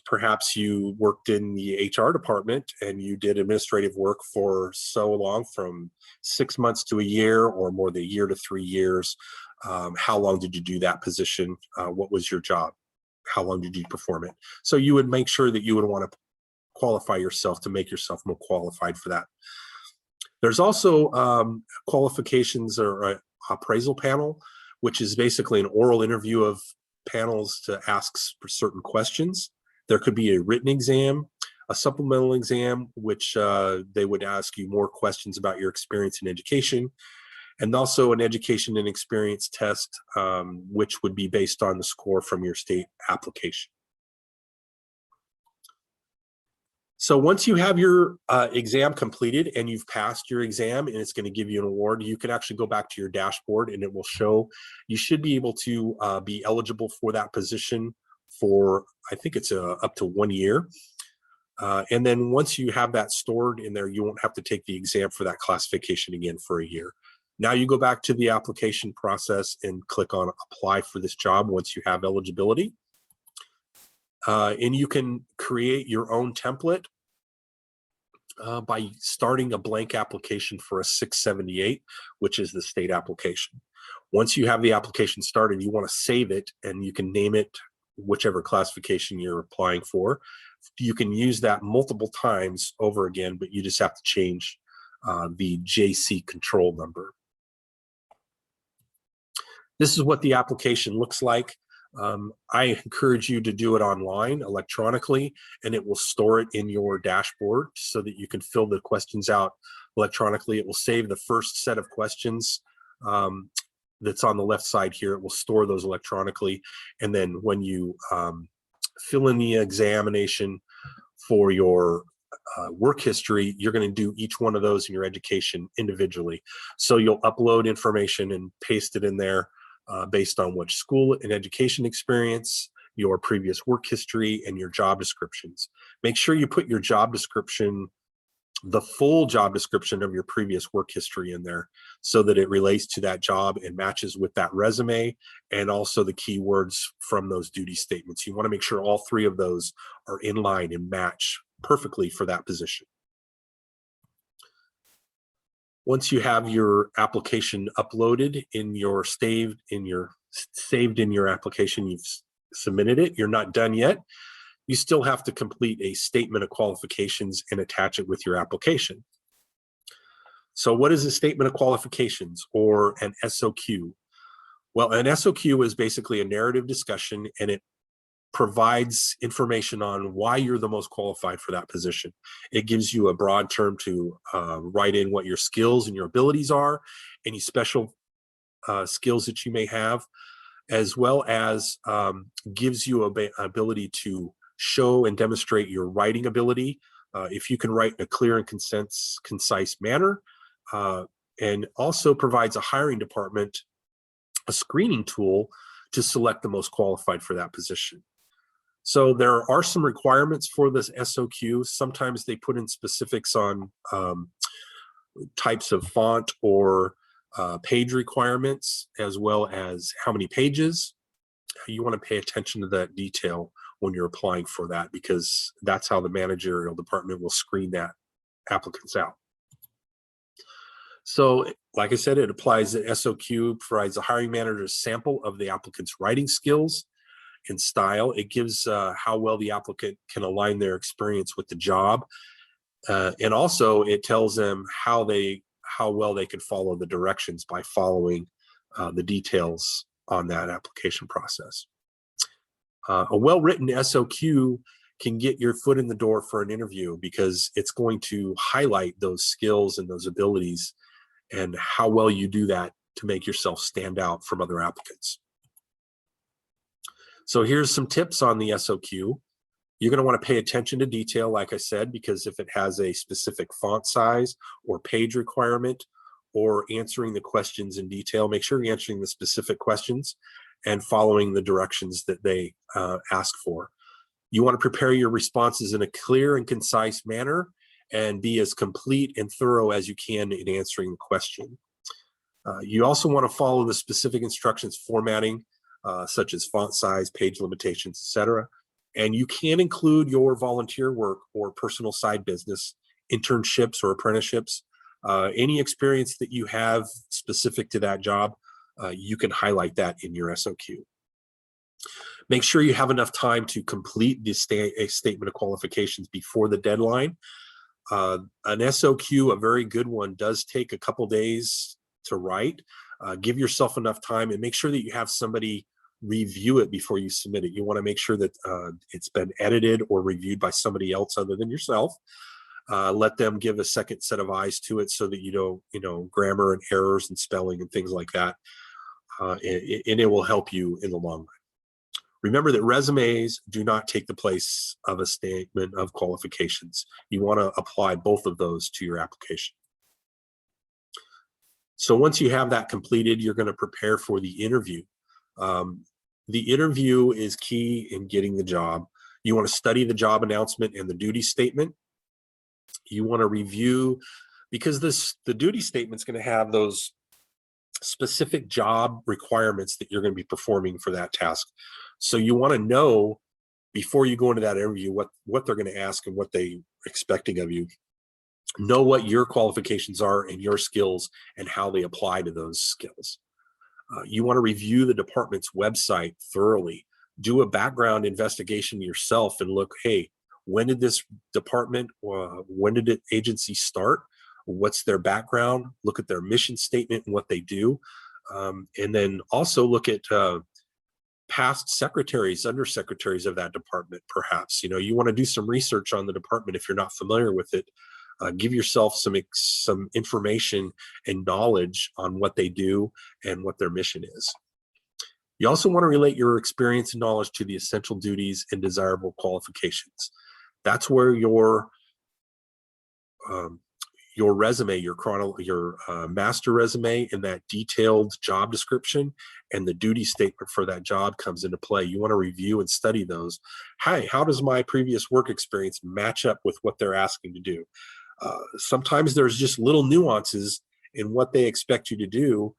Perhaps you worked in the HR department and you did administrative work for so long, from 6 months to a year, or more than a year to 3 years. How long did you do that position? What was your job? How long did you perform it? So you would make sure that you would want to qualify yourself to make yourself more qualified for that. There's also qualifications or appraisal panel, which is basically an oral interview of panels to ask for certain questions. There could be a written exam, a supplemental exam, which they would ask you more questions about your experience in education, and also an education and experience test, which would be based on the score from your state application. So once you have your exam completed and you've passed your exam and it's going to give you an award, you can actually go back to your dashboard and it will show you should be able to be eligible for that position for, I think it's up to 1 year. And then once you have that stored in there, you won't have to take the exam for that classification again for a year. Now you go back to the application process and click on apply for this job once you have eligibility. And you can create your own template by starting a blank application for a 678, which is the state application. Once you have the application started, you want to save it, and you can name it whichever classification you're applying for. You can use that multiple times over again, but you just have to change the JC control number. This is what the application looks like. I encourage you to do it online electronically, and it will store it in your dashboard so that you can fill the questions out electronically. It will save the first set of questions that's on the left side here. It will store those electronically. And then when you fill in the examination for your work history, you're going to do each one of those in your education individually. So you'll upload information and paste it in there based on which school and education experience, your previous work history, and your job descriptions. Make sure you put your job description, the full job description of your previous work history in there so that it relates to that job and matches with that resume, and also the keywords from those duty statements. You want to make sure all three of those are in line and match perfectly for that position. Once you have your application uploaded in your saved in your application, you've submitted it, you're not done yet. You still have to complete a statement of qualifications and attach it with your application. So what is a statement of qualifications, or an SOQ? Well, an SOQ is basically a narrative discussion, and it provides information on why you're the most qualified for that position. It gives you a broad term to write in what your skills and your abilities are, any special skills that you may have, as well as gives you an ability to show and demonstrate your writing ability. If you can write in a clear and concise manner, and also provides a hiring department a screening tool to select the most qualified for that position. So there are some requirements for this SOQ. Sometimes they put in specifics on types of font or page requirements, as well as how many pages. You want to pay attention to that detail when you're applying for that, because that's how the managerial department will screen that applicants out. So like I said, it applies the SOQ, provides a hiring manager's sample of the applicant's writing skills and style. It gives how well the applicant can align their experience with the job. And also it tells them how well they can follow the directions by following the details on that application process. A well-written SOQ can get your foot in the door for an interview, because it's going to highlight those skills and those abilities and how well you do that to make yourself stand out from other applicants. So here's some tips on the SOQ. You're going to want to pay attention to detail, like I said, because if it has a specific font size or page requirement, or answering the questions in detail, make sure you're answering the specific questions and following the directions that they ask for. You want to prepare your responses in a clear and concise manner, and be as complete and thorough as you can in answering the question. You also want to follow the specific instructions formatting, such as font size, page limitations, etc. And you can include your volunteer work or personal side business, internships or apprenticeships, any experience that you have specific to that job. You can highlight that in your SOQ. Make sure you have enough time to complete the statement of qualifications before the deadline. An SOQ, a very good one, does take a couple days to write. Give yourself enough time, and make sure that you have somebody review it before you submit it. You want to make sure that it's been edited or reviewed by somebody else other than yourself. Let them give a second set of eyes to it so that you don't, grammar and errors and spelling and things like that. And it will help you in the long run. Remember that resumes do not take the place of a statement of qualifications. You want to apply both of those to your application. So once you have that completed, you're going to prepare for the interview. The interview is key in getting the job. You want to study the job announcement and the duty statement. You want to review, because the duty statement is going to have those specific job requirements that you're going to be performing for that task. So you want to know before you go into that interview what they're going to ask and what they're expecting of you. Know what your qualifications are and your skills and how they apply to those skills. You want to review the department's website thoroughly. Do a background investigation yourself and look, hey, when did this department, when did the agency start? What's their background? Look at their mission statement and what they do. And then also look at past secretaries, undersecretaries of that department, perhaps. You want to do some research on the department if you're not familiar with it. Give yourself some information and knowledge on what they do and what their mission is. You also want to relate your experience and knowledge to the essential duties and desirable qualifications. That's where your resume, your master resume, and that detailed job description and the duty statement for that job comes into play. You want to review and study those. Hey, how does my previous work experience match up with what they're asking to do? Sometimes there's just little nuances in what they expect you to do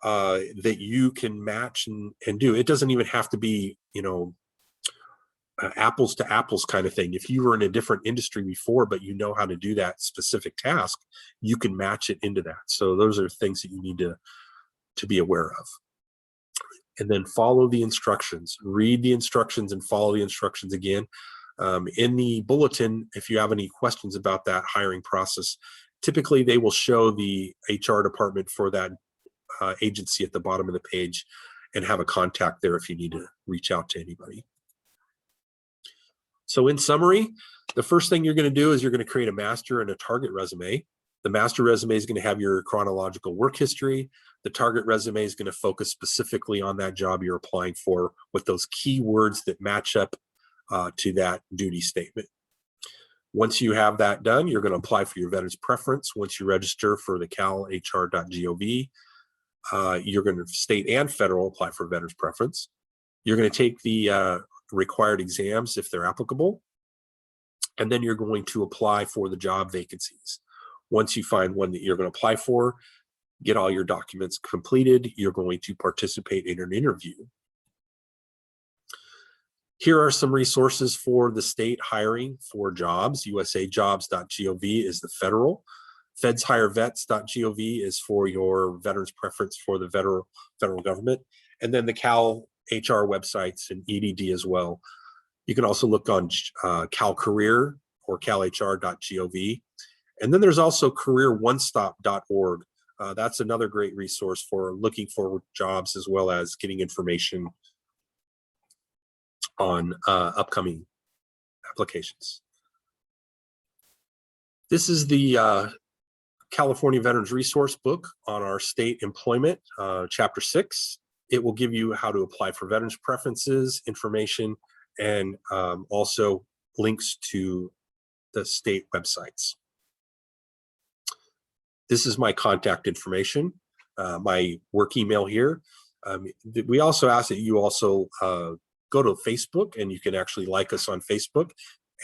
that you can match and do. It doesn't even have to be, apples to apples kind of thing. If you were in a different industry before, but you know how to do that specific task, you can match it into that. So those are things that you need to be aware of. And then follow the instructions. Read the instructions and follow the instructions again. In the bulletin, if you have any questions about that hiring process, typically they will show the HR department for that agency at the bottom of the page and have a contact there if you need to reach out to anybody. So in summary, the first thing you're going to do is you're going to create a master and a target resume. The master resume is going to have your chronological work history. The target resume is going to focus specifically on that job you're applying for with those keywords that match up to that duty statement. Once you have that done, you're going to apply for your veterans preference. Once you register for the calhr.gov, you're going to state and federal apply for veterans preference. You're going to take the required exams if they're applicable, and then you're going to apply for the job vacancies. Once you find one that you're going to apply for, get all your documents completed, you're going to participate in an interview. Here are some resources for the state hiring for jobs. Usajobs.gov is the federal. FedsHireVets.gov is for your veterans preference for the federal government. And then the Cal HR websites and EDD as well. You can also look on CalCareer or calhr.gov. And then there's also careeronestop.org. That's another great resource for looking for jobs as well as getting information on upcoming applications. This is the California Veterans Resource Book on our state employment, Chapter 6. It will give you how to apply for veterans preferences, information, and also links to the state websites. This is my contact information, my work email here. We also ask that you also go to Facebook, and you can actually like us on Facebook,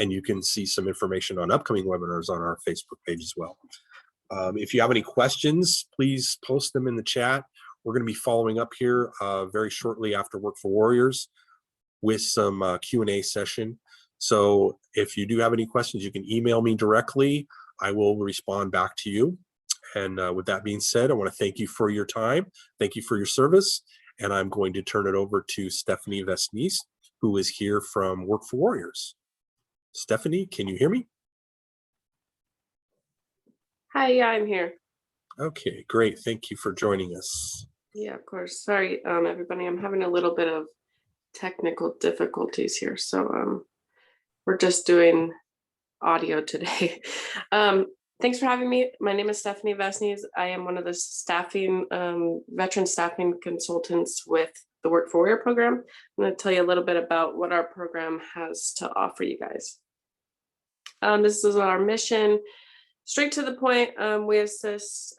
and you can see some information on upcoming webinars on our Facebook page as well. If you have any questions, please post them in the chat. We're going to be following up here very shortly after Work for Warriors with some Q&A session. So if you do have any questions, you can email me directly. I will respond back to you. And with that being said, I want to thank you for your time. Thank you for your service. And I'm going to turn it over to Stephanie Vesnice, who is here from Work for Warriors. Stephanie, can you hear me? Hi, yeah, I'm here. Okay, great. Thank you for joining us. Yeah, of course. Sorry, everybody. I'm having a little bit of technical difficulties here. So we're just doing audio today. Thanks for having me. My name is Stephanie Vesnies. I am one of the staffing, veteran staffing consultants with the Work for Warrior program. I'm going to tell you a little bit about what our program has to offer you guys. This is our mission. Straight to the point, we assist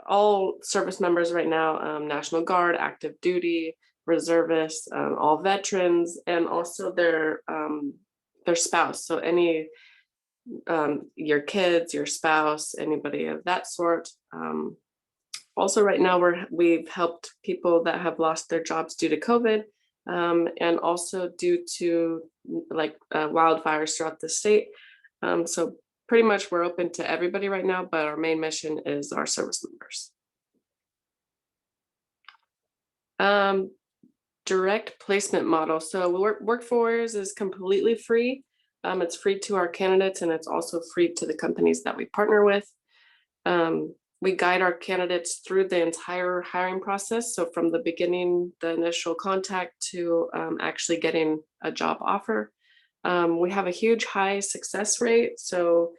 all service members right now, National Guard, active duty, reservists, all veterans, and also their spouse. So any your kids, your spouse, anybody of that sort. Also right now we've helped people that have lost their jobs due to COVID, and also due to wildfires throughout the state. So pretty much we're open to everybody right now, but our main mission is our service members. Direct placement model. So Work for Warriors is completely free. It's free to our candidates, and it's also free to the companies that we partner with. We guide our candidates through the entire hiring process. So from the beginning, the initial contact to actually getting a job offer. We have a huge high success rate. So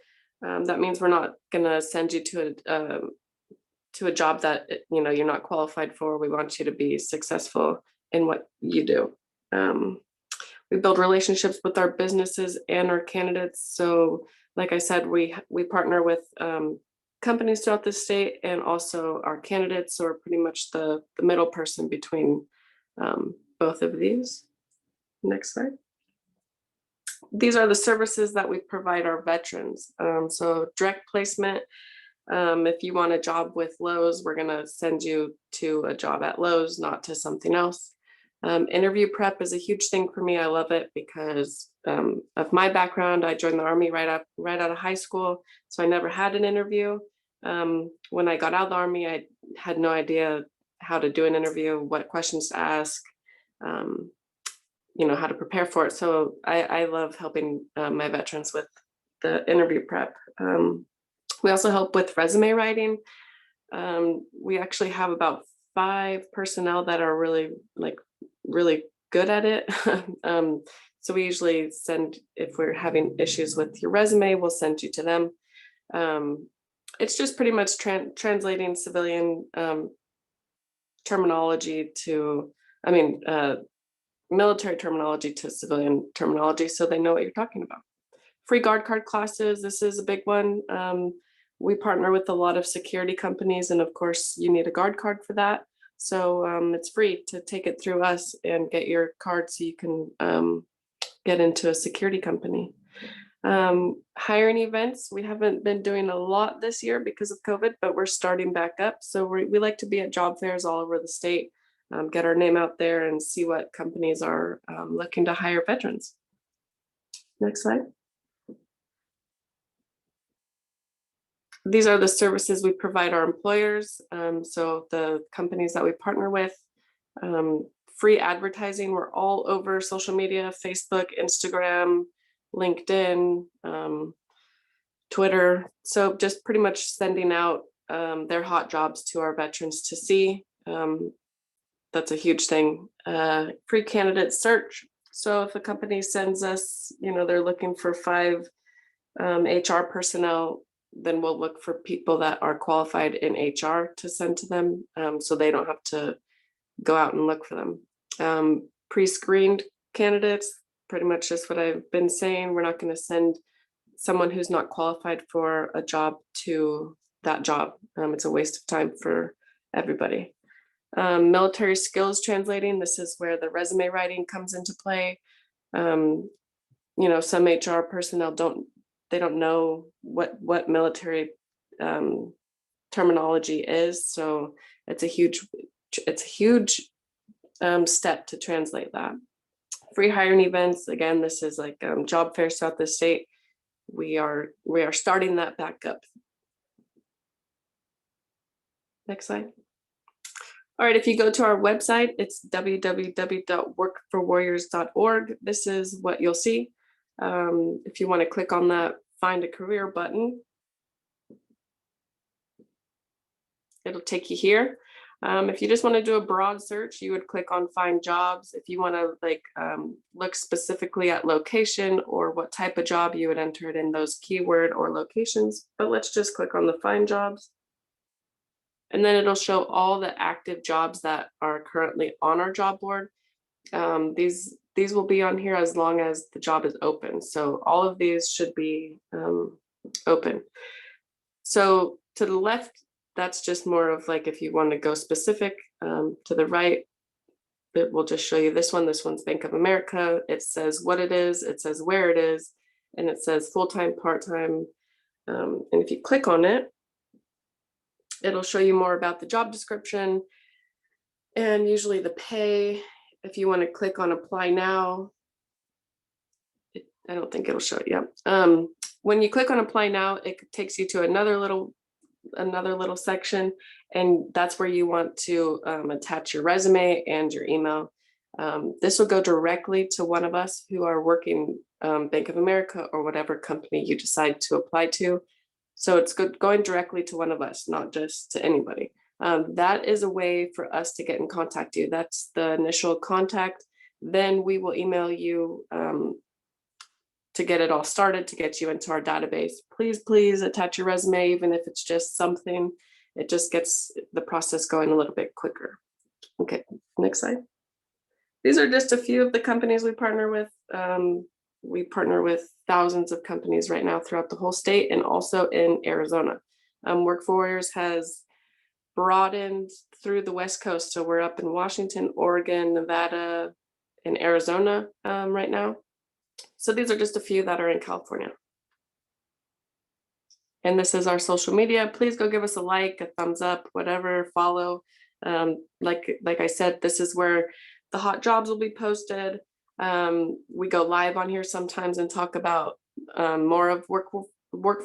that means we're not gonna send you to a job that you're not qualified for. We want you to be successful in what you do. We build relationships with our businesses and our candidates. So like I said, we partner with companies throughout the state, and also our candidates are pretty much the middle person between both of these. Next slide. These are the services that we provide our veterans. So direct placement. If you want a job with Lowe's, we're going to send you to a job at Lowe's, not to something else. Interview prep is a huge thing for me. I love it because of my background. I joined the Army right out of high school, so I never had an interview. When I got out of the Army, I had no idea how to do an interview, what questions to ask, how to prepare for it. So I love helping my veterans with the interview prep. We also help with resume writing. We actually have about 5 personnel that are really good at it. So we usually send, if we're having issues with your resume, we'll send you to them. It's just pretty much translating civilian terminology to, military terminology to civilian terminology, so they know what you're talking about. Free guard card classes, this is a big one. We partner with a lot of security companies, and of course you need a guard card for that. So it's free to take it through us and get your card so you can get into a security company. Hiring events, we haven't been doing a lot this year because of COVID, but we're starting back up. So we like to be at job fairs all over the state, get our name out there and see what companies are looking to hire veterans. Next slide. These are the services we provide our employers. So the companies that we partner with, free advertising. We're all over social media, Facebook, Instagram, LinkedIn, Twitter. So just pretty much sending out their hot jobs to our veterans to see. That's a huge thing. Free candidate search. So if a company sends us, they're looking for 5 HR personnel, then we'll look for people that are qualified in HR to send to them, so they don't have to go out and look for them. Pre-screened candidates, pretty much just what I've been saying. We're not going to send someone who's not qualified for a job to that job. It's a waste of time for everybody. Military skills translating. This is where the resume writing comes into play. Some HR personnel don't know what military terminology is. So it's a huge step to translate that. Free hiring events. Again, this is like job fairs throughout the state. We are starting that back up. Next slide. All right, if you go to our website, it's www.workforwarriors.org. This is what you'll see. If you want to click on that find a career button, it'll take you here. If you just want to do a broad search, you would click on find jobs. If you want to look specifically at location or what type of job, you would enter it in those keyword or locations. But let's just click on the find jobs. And then it'll show all the active jobs that are currently on our job board. These will be on here as long as the job is open. So all of these should be open. So to the left, that's just more of like if you want to go specific. To the right, it will just show you this one. This one's Bank of America. It says what it is, it says where it is, and it says full-time, part-time. And if you click on it, it'll show you more about the job description and usually the pay. If you want to click on apply now, I don't think it'll show it yet. When you click on apply now, it takes you to another little section, and that's where you want to attach your resume and your email. This will go directly to one of us who are working Bank of America or whatever company you decide to apply to. So it's going directly to one of us, not just to anybody. That is a way for us to get in contact with you. That's the initial contact. Then we will email you to get it all started, to get you into our database. Please attach your resume, even if it's just something. It just gets the process going a little bit quicker. Okay, next slide. These are just a few of the companies we partner with. We partner with thousands of companies right now throughout the whole state and also in Arizona. Work for Warriors has broadened through the West Coast. So we're up in Washington, Oregon, Nevada, and Arizona right now. So these are just a few that are in California. And this is our social media. Please go give us a like, a thumbs up, whatever, follow. Like I said, this is where the hot jobs will be posted. We go live on here sometimes and talk about more of Work for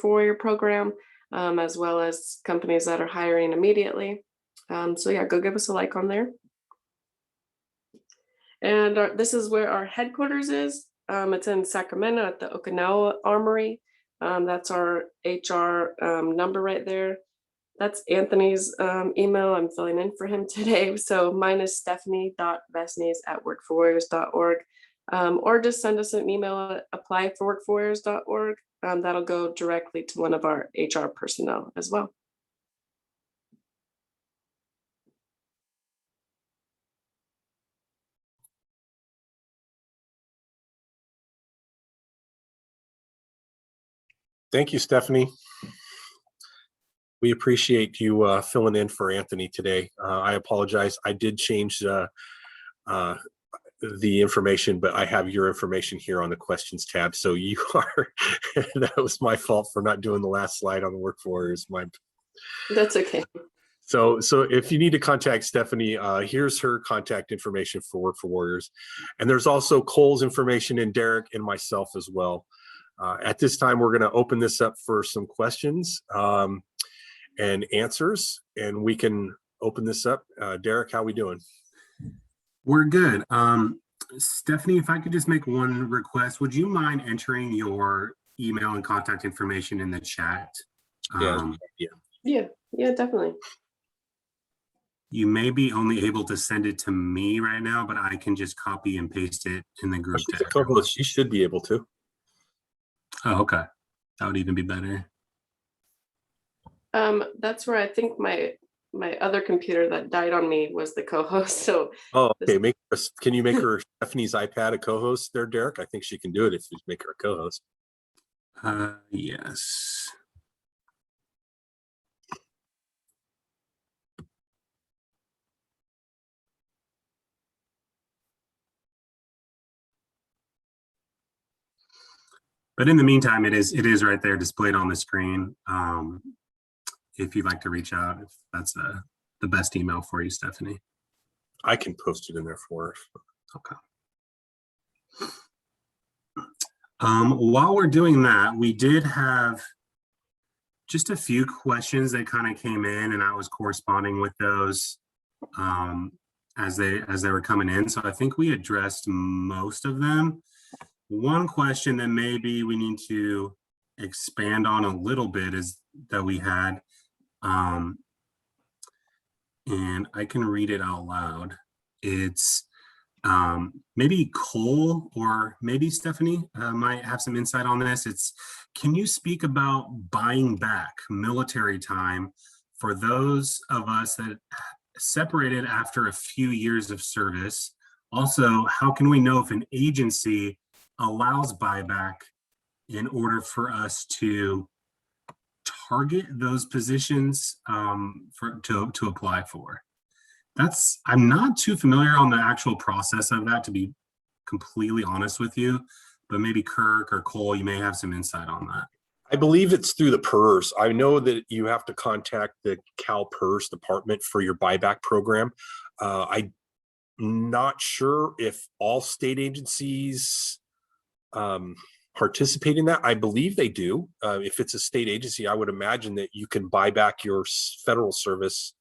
Warrior program, as well as companies that are hiring immediately. So yeah, go give us a like on there. And this is where our headquarters is. It's in Sacramento at the Okinawa Armory. That's our HR number right there. That's Anthony's email. I'm filling in for him today. So mine is stephanie.vesnes@workforwarriors.org. Or just send us an email at applyforworkforwarriors.org. That'll go directly to one of our HR personnel as well. Thank you, Stephanie. We appreciate you filling in for Anthony today. I apologize. I did change the information, but I have your information here on the questions tab. So you are, that was my fault for not doing the last slide on the Work for Warriors. That's okay. So if you need to contact Stephanie, here's her contact information for Work for Warriors. And there's also Cole's information and Derek and myself as well. At this time, we're going to open this up for some questions and answers, and we can open this up. Derek, how we doing? We're good. Stephanie, if I could just make one request, would you mind entering your email and contact information in the chat? Yeah, definitely. You may be only able to send it to me right now, but I can just copy and paste it in the group. She should be able to. Oh, okay. That would even be better. That's where I think my other computer that died on me was the co-host. So okay, can you make her Stephanie's iPad a co-host there, Derek? I think she can do it if you make her a co-host. Yes. But in the meantime, it is right there displayed on the screen. If you'd like to reach out, if that's the best email for you, Stephanie. I can post it in there for her. Okay. While we're doing that, we did have just a few questions that kind of came in, and I was corresponding with those as they were coming in. So I think we addressed most of them. One question that maybe we need to expand on a little bit is that we had, and I can read it out loud. It's maybe Cole or maybe Stephanie might have some insight on this. It's, can you speak about buying back military time for those of us that separated after a few years of service? Also, how can we know if an agency allows buyback in order for us to target those positions to apply for? I'm not too familiar on the actual process of that, to be completely honest with you, but maybe Kirk or Cole, you may have some insight on that. I believe it's through the PERS. I know that you have to contact the CalPERS department for your buyback program. I'm not sure if all state agencies participate in that. I believe they do. If it's a state agency, I would imagine that you can buy back your federal service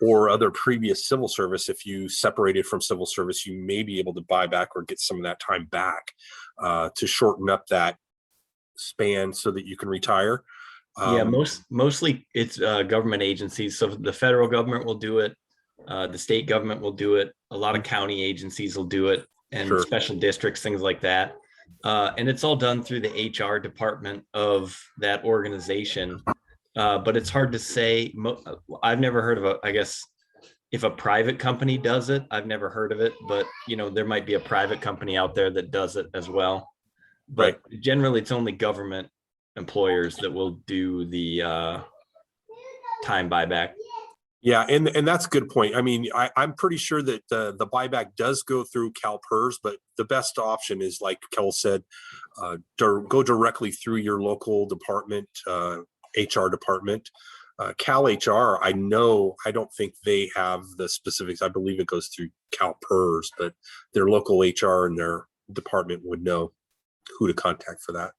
or other previous civil service. If you separated from civil service, you may be able to buy back or get some of that time back to shorten up that span so that you can retire. Yeah, mostly it's government agencies. So the federal government will do it. The state government will do it. A lot of county agencies will do it, and Sure. special districts, things like that. And it's all done through the HR department of that organization. But it's hard to say. I've never heard of I guess if a private company does it, I've never heard of it, but there might be a private company out there that does it as well. But generally it's only government employers that will do the time buyback. Yeah, and that's a good point. I mean, I'm pretty sure that the buyback does go through CalPERS, but the best option is, like Kel said, go directly through your local department, HR department. CalHR, I don't think they have the specifics. I believe it goes through CalPERS, but their local HR and their department would know who to contact for that.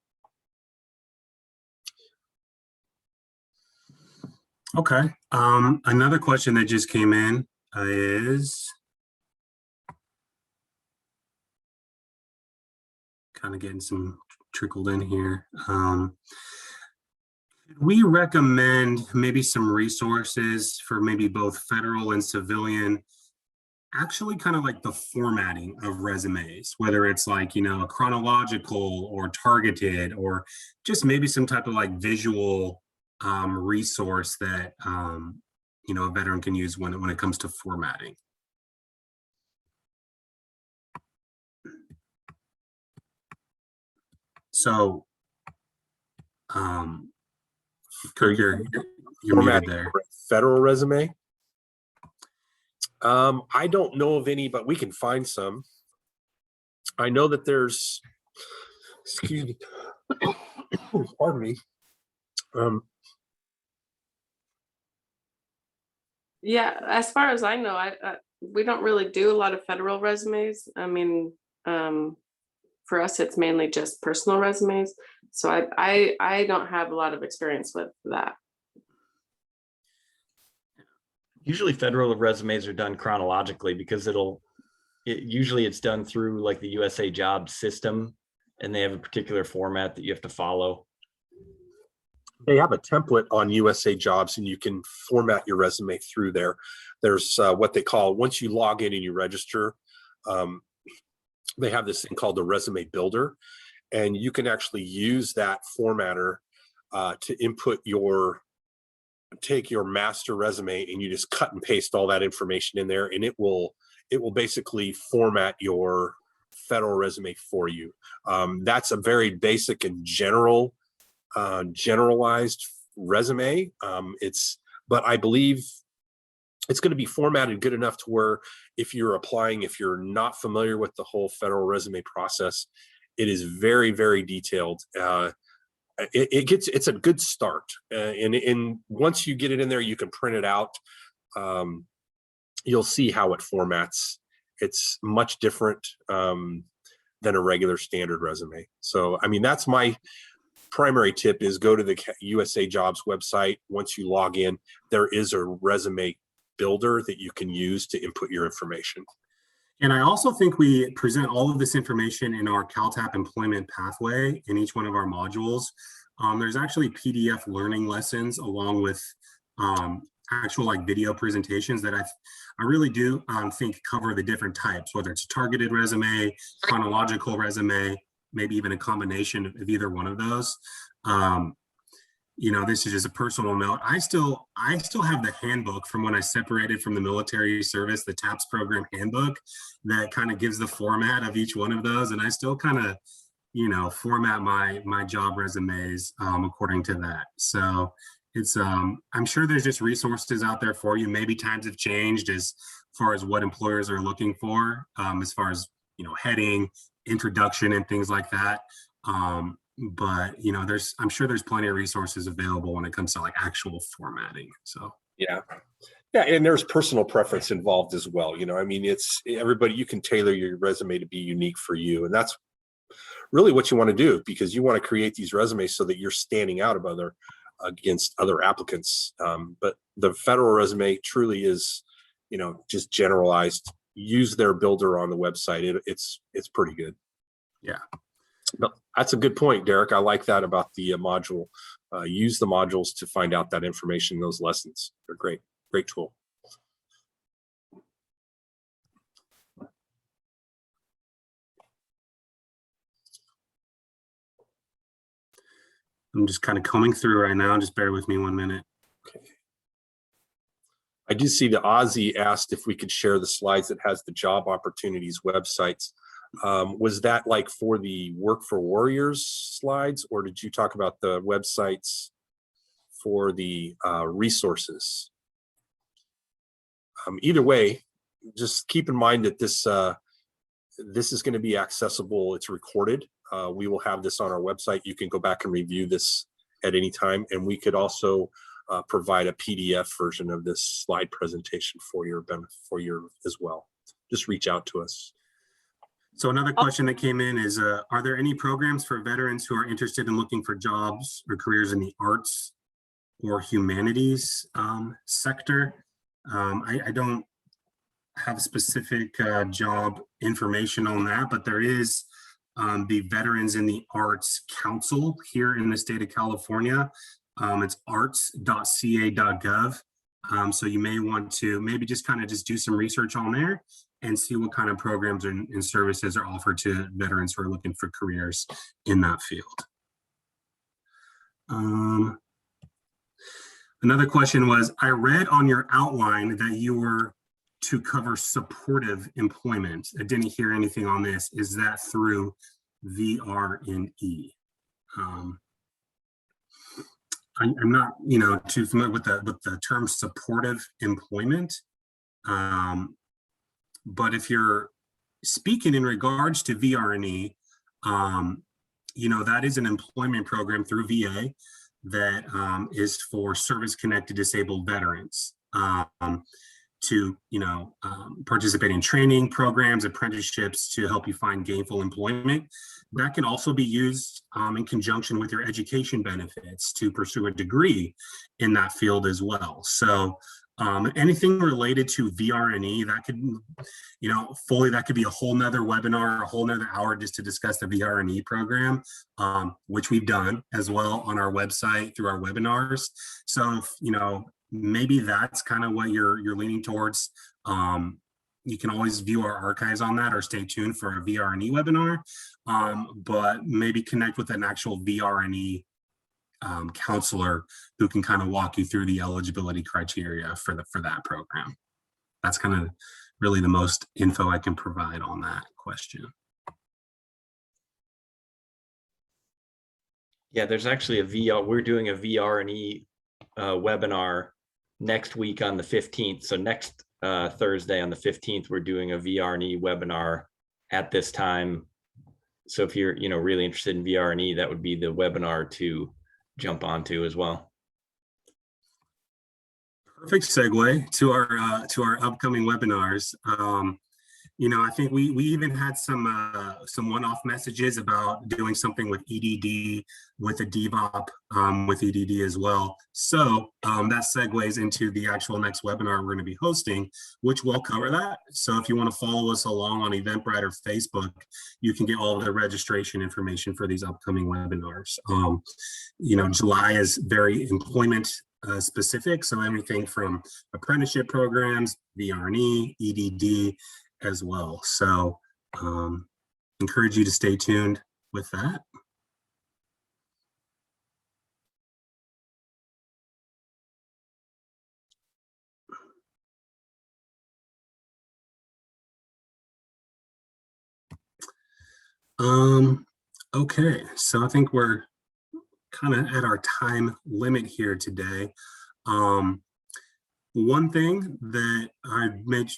Okay. Another question that just came in is kind of getting some trickled in here. We recommend maybe some resources for maybe both federal and civilian, actually kind of like the formatting of resumes, whether it's like, chronological or targeted, or just maybe some type of like visual resource that, a veteran can use when it comes to formatting. So, Kirk, you're muted there. Federal resume. I don't know of any, but we can find some. I know that there's, excuse me, pardon me. Yeah, as far as I know, we don't really do a lot of federal resumes. I mean, for us, it's mainly just personal resumes. So I don't have a lot of experience with that. Usually federal resumes are done chronologically because usually it's done through like the Usajobs system, and they have a particular format that you have to follow. They have a template on Usajobs, and you can format your resume through there. There's what they call, once you log in and you register, they have this thing called the resume builder, and you can actually use that formatter to input take your master resume, and you just cut and paste all that information in there, and it will basically format your federal resume for you. That's a very basic and generalized resume. But I believe it's going to be formatted good enough to where if you're applying, if you're not familiar with the whole federal resume process, it is very, very detailed. It's a good start. And once you get it in there, you can print it out. You'll see how it formats. It's much different than a regular standard resume. So, I mean, that's my primary tip, is go to the Usajobs website. Once you log in, there is a resume builder that you can use to input your information. And I also think we present all of this information in our CalTAP employment pathway in each one of our modules. There's actually PDF learning lessons along with actual like video presentations that I really do think cover the different types, whether it's a targeted resume, chronological resume, maybe even a combination of either one of those. This is just a personal note. I still have the handbook from when I separated from the military service, the TAPS program handbook that kind of gives the format of each one of those. And I still kind of, format my job resumes according to that. So it's, I'm sure there's just resources out there for you. Maybe times have changed as far as what employers are looking for, as far as, heading, introduction and things like that. But I'm sure there's plenty of resources available when it comes to like actual formatting. So yeah, and there's personal preference involved as well. I mean, it's everybody, you can tailor your resume to be unique for you, and that's really what you want to do, because you want to create these resumes so that you're standing out against other applicants. But the federal resume truly is, just generalized. Use their builder on the website. It's pretty good. Yeah. No, that's a good point, Derek. I like that about the module. Use the modules to find out that information, those lessons. They're great, great tool. I'm just kind of combing through right now. Just bear with me 1 minute. Okay. I do see that Ozzy asked if we could share the slides that has the job opportunities websites. Was that like for the Work for Warriors slides, or did you talk about the websites for the resources? Either way, just keep in mind that this is going to be accessible. It's recorded. We will have this on our website. You can go back and review this at any time, and we could also provide a PDF version of this slide presentation for your benefit, as well. Just reach out to us. So another question that came in is, are there any programs for veterans who are interested in looking for jobs or careers in the arts or humanities sector? I don't have specific job information on that, but there is the Veterans in the Arts Council here in the state of California. It's arts.ca.gov. So you may want to maybe just do some research on there and see what kind of programs and services are offered to veterans who are looking for careers in that field. Another question was, I read on your outline that you were to cover supportive employment. I didn't hear anything on this. Is that through VRNE? I'm not, too familiar with the term supportive employment. But if you're speaking in regards to VRNE, that is an employment program through VA that is for service-connected disabled veterans to participate in training programs, apprenticeships to help you find gainful employment. That can also be used in conjunction with your education benefits to pursue a degree in that field as well. So anything related to VRNE, that could, that could be a whole nother webinar, a whole nother hour just to discuss the VRNE program, which we've done as well on our website through our webinars. So, maybe that's kind of what you're leaning towards. You can always view our archives on that or stay tuned for a VRNE webinar, but maybe connect with an actual VRNE counselor who can kind of walk you through the eligibility criteria for that program. That's kind of really the most info I can provide on that question. Yeah, there's actually we're doing a VRNE webinar next week on the 15th. So next Thursday on the 15th, we're doing a VRNE webinar at this time. So if you're really interested in VRNE, that would be the webinar to jump onto as well. Perfect segue to our upcoming webinars. I think we even had some one-off messages about doing something with EDD, with a DBOP, with EDD as well. So that segues into the actual next webinar we're going to be hosting, which will cover that. So if you want to follow us along on Eventbrite or Facebook, you can get all of the registration information for these upcoming webinars. July is very employment specific, so everything from apprenticeship programs, VRNE, EDD, as well. So encourage you to stay tuned with that. Okay, so I think we're kind of at our time limit here today. One thing that I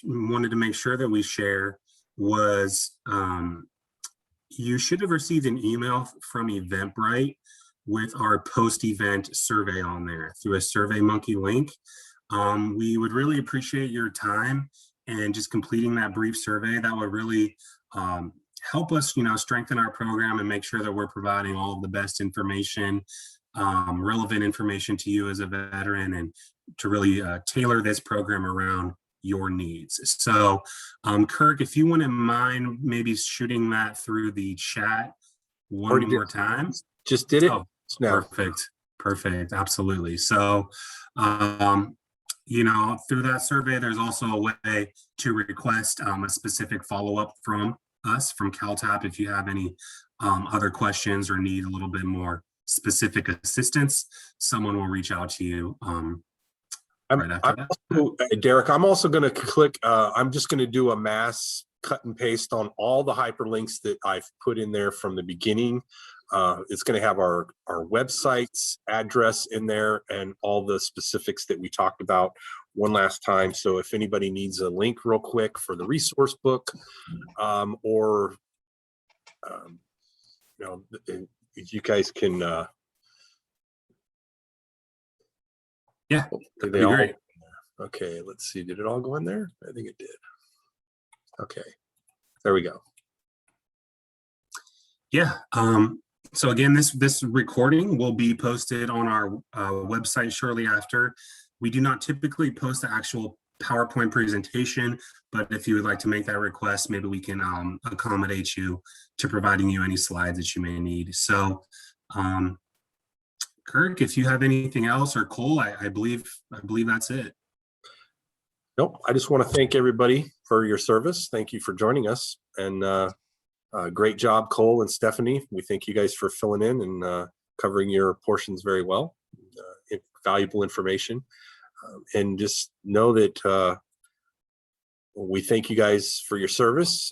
wanted to make sure that we share was you should have received an email from Eventbrite with our post-event survey on there through a SurveyMonkey link. We would really appreciate your time and just completing that brief survey. That would really help us, strengthen our program and make sure that we're providing all of the best information, relevant information to you as a veteran, and to really tailor this program around your needs. So Kirk, if you wouldn't mind maybe shooting that through the chat one Already more did. time. Just did it. Oh, Now, perfect. Absolutely. So, through that survey, there's also a way to request a specific follow-up from us, from CalTAP, if you have any other questions or need a little bit more specific assistance. Someone will reach out to you right after that. Derek, I'm also going to click, I'm just going to do a mass cut and paste on all the hyperlinks that I've put in there from the beginning. It's going to have our website's address in there and all the specifics that we talked about one last time. So if anybody needs a link real quick for the resource book, or you guys can yeah, they all great. Okay, let's see, did it all go in there? I think it did. Okay, there we go. Yeah. So again, this recording will be posted on our website shortly after. We do not typically post the actual PowerPoint presentation, but if you would like to make that request, maybe we can accommodate you to providing you any slides that you may need. So, Kirk, if you have anything else, or Cole, I believe that's it. Nope. I just want to thank everybody for your service. Thank you for joining us, and great job, Cole and Stephanie. We thank you guys for filling in and covering your portions very well. Valuable information, and just know that we thank you guys for your service.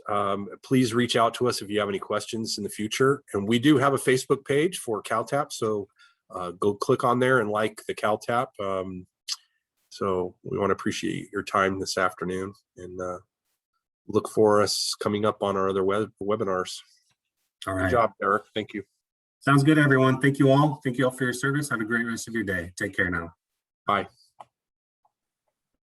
Please reach out to us if you have any questions in the future. And we do have a Facebook page for CalTAP, so go click on there and like the CalTAP. So we want to appreciate your time this afternoon, and look for us coming up on our other webinars. All right. Good job, Eric. Thank you. Sounds good, everyone. Thank you all. Thank you all for your service. Have a great rest of your day. Take care now. Bye.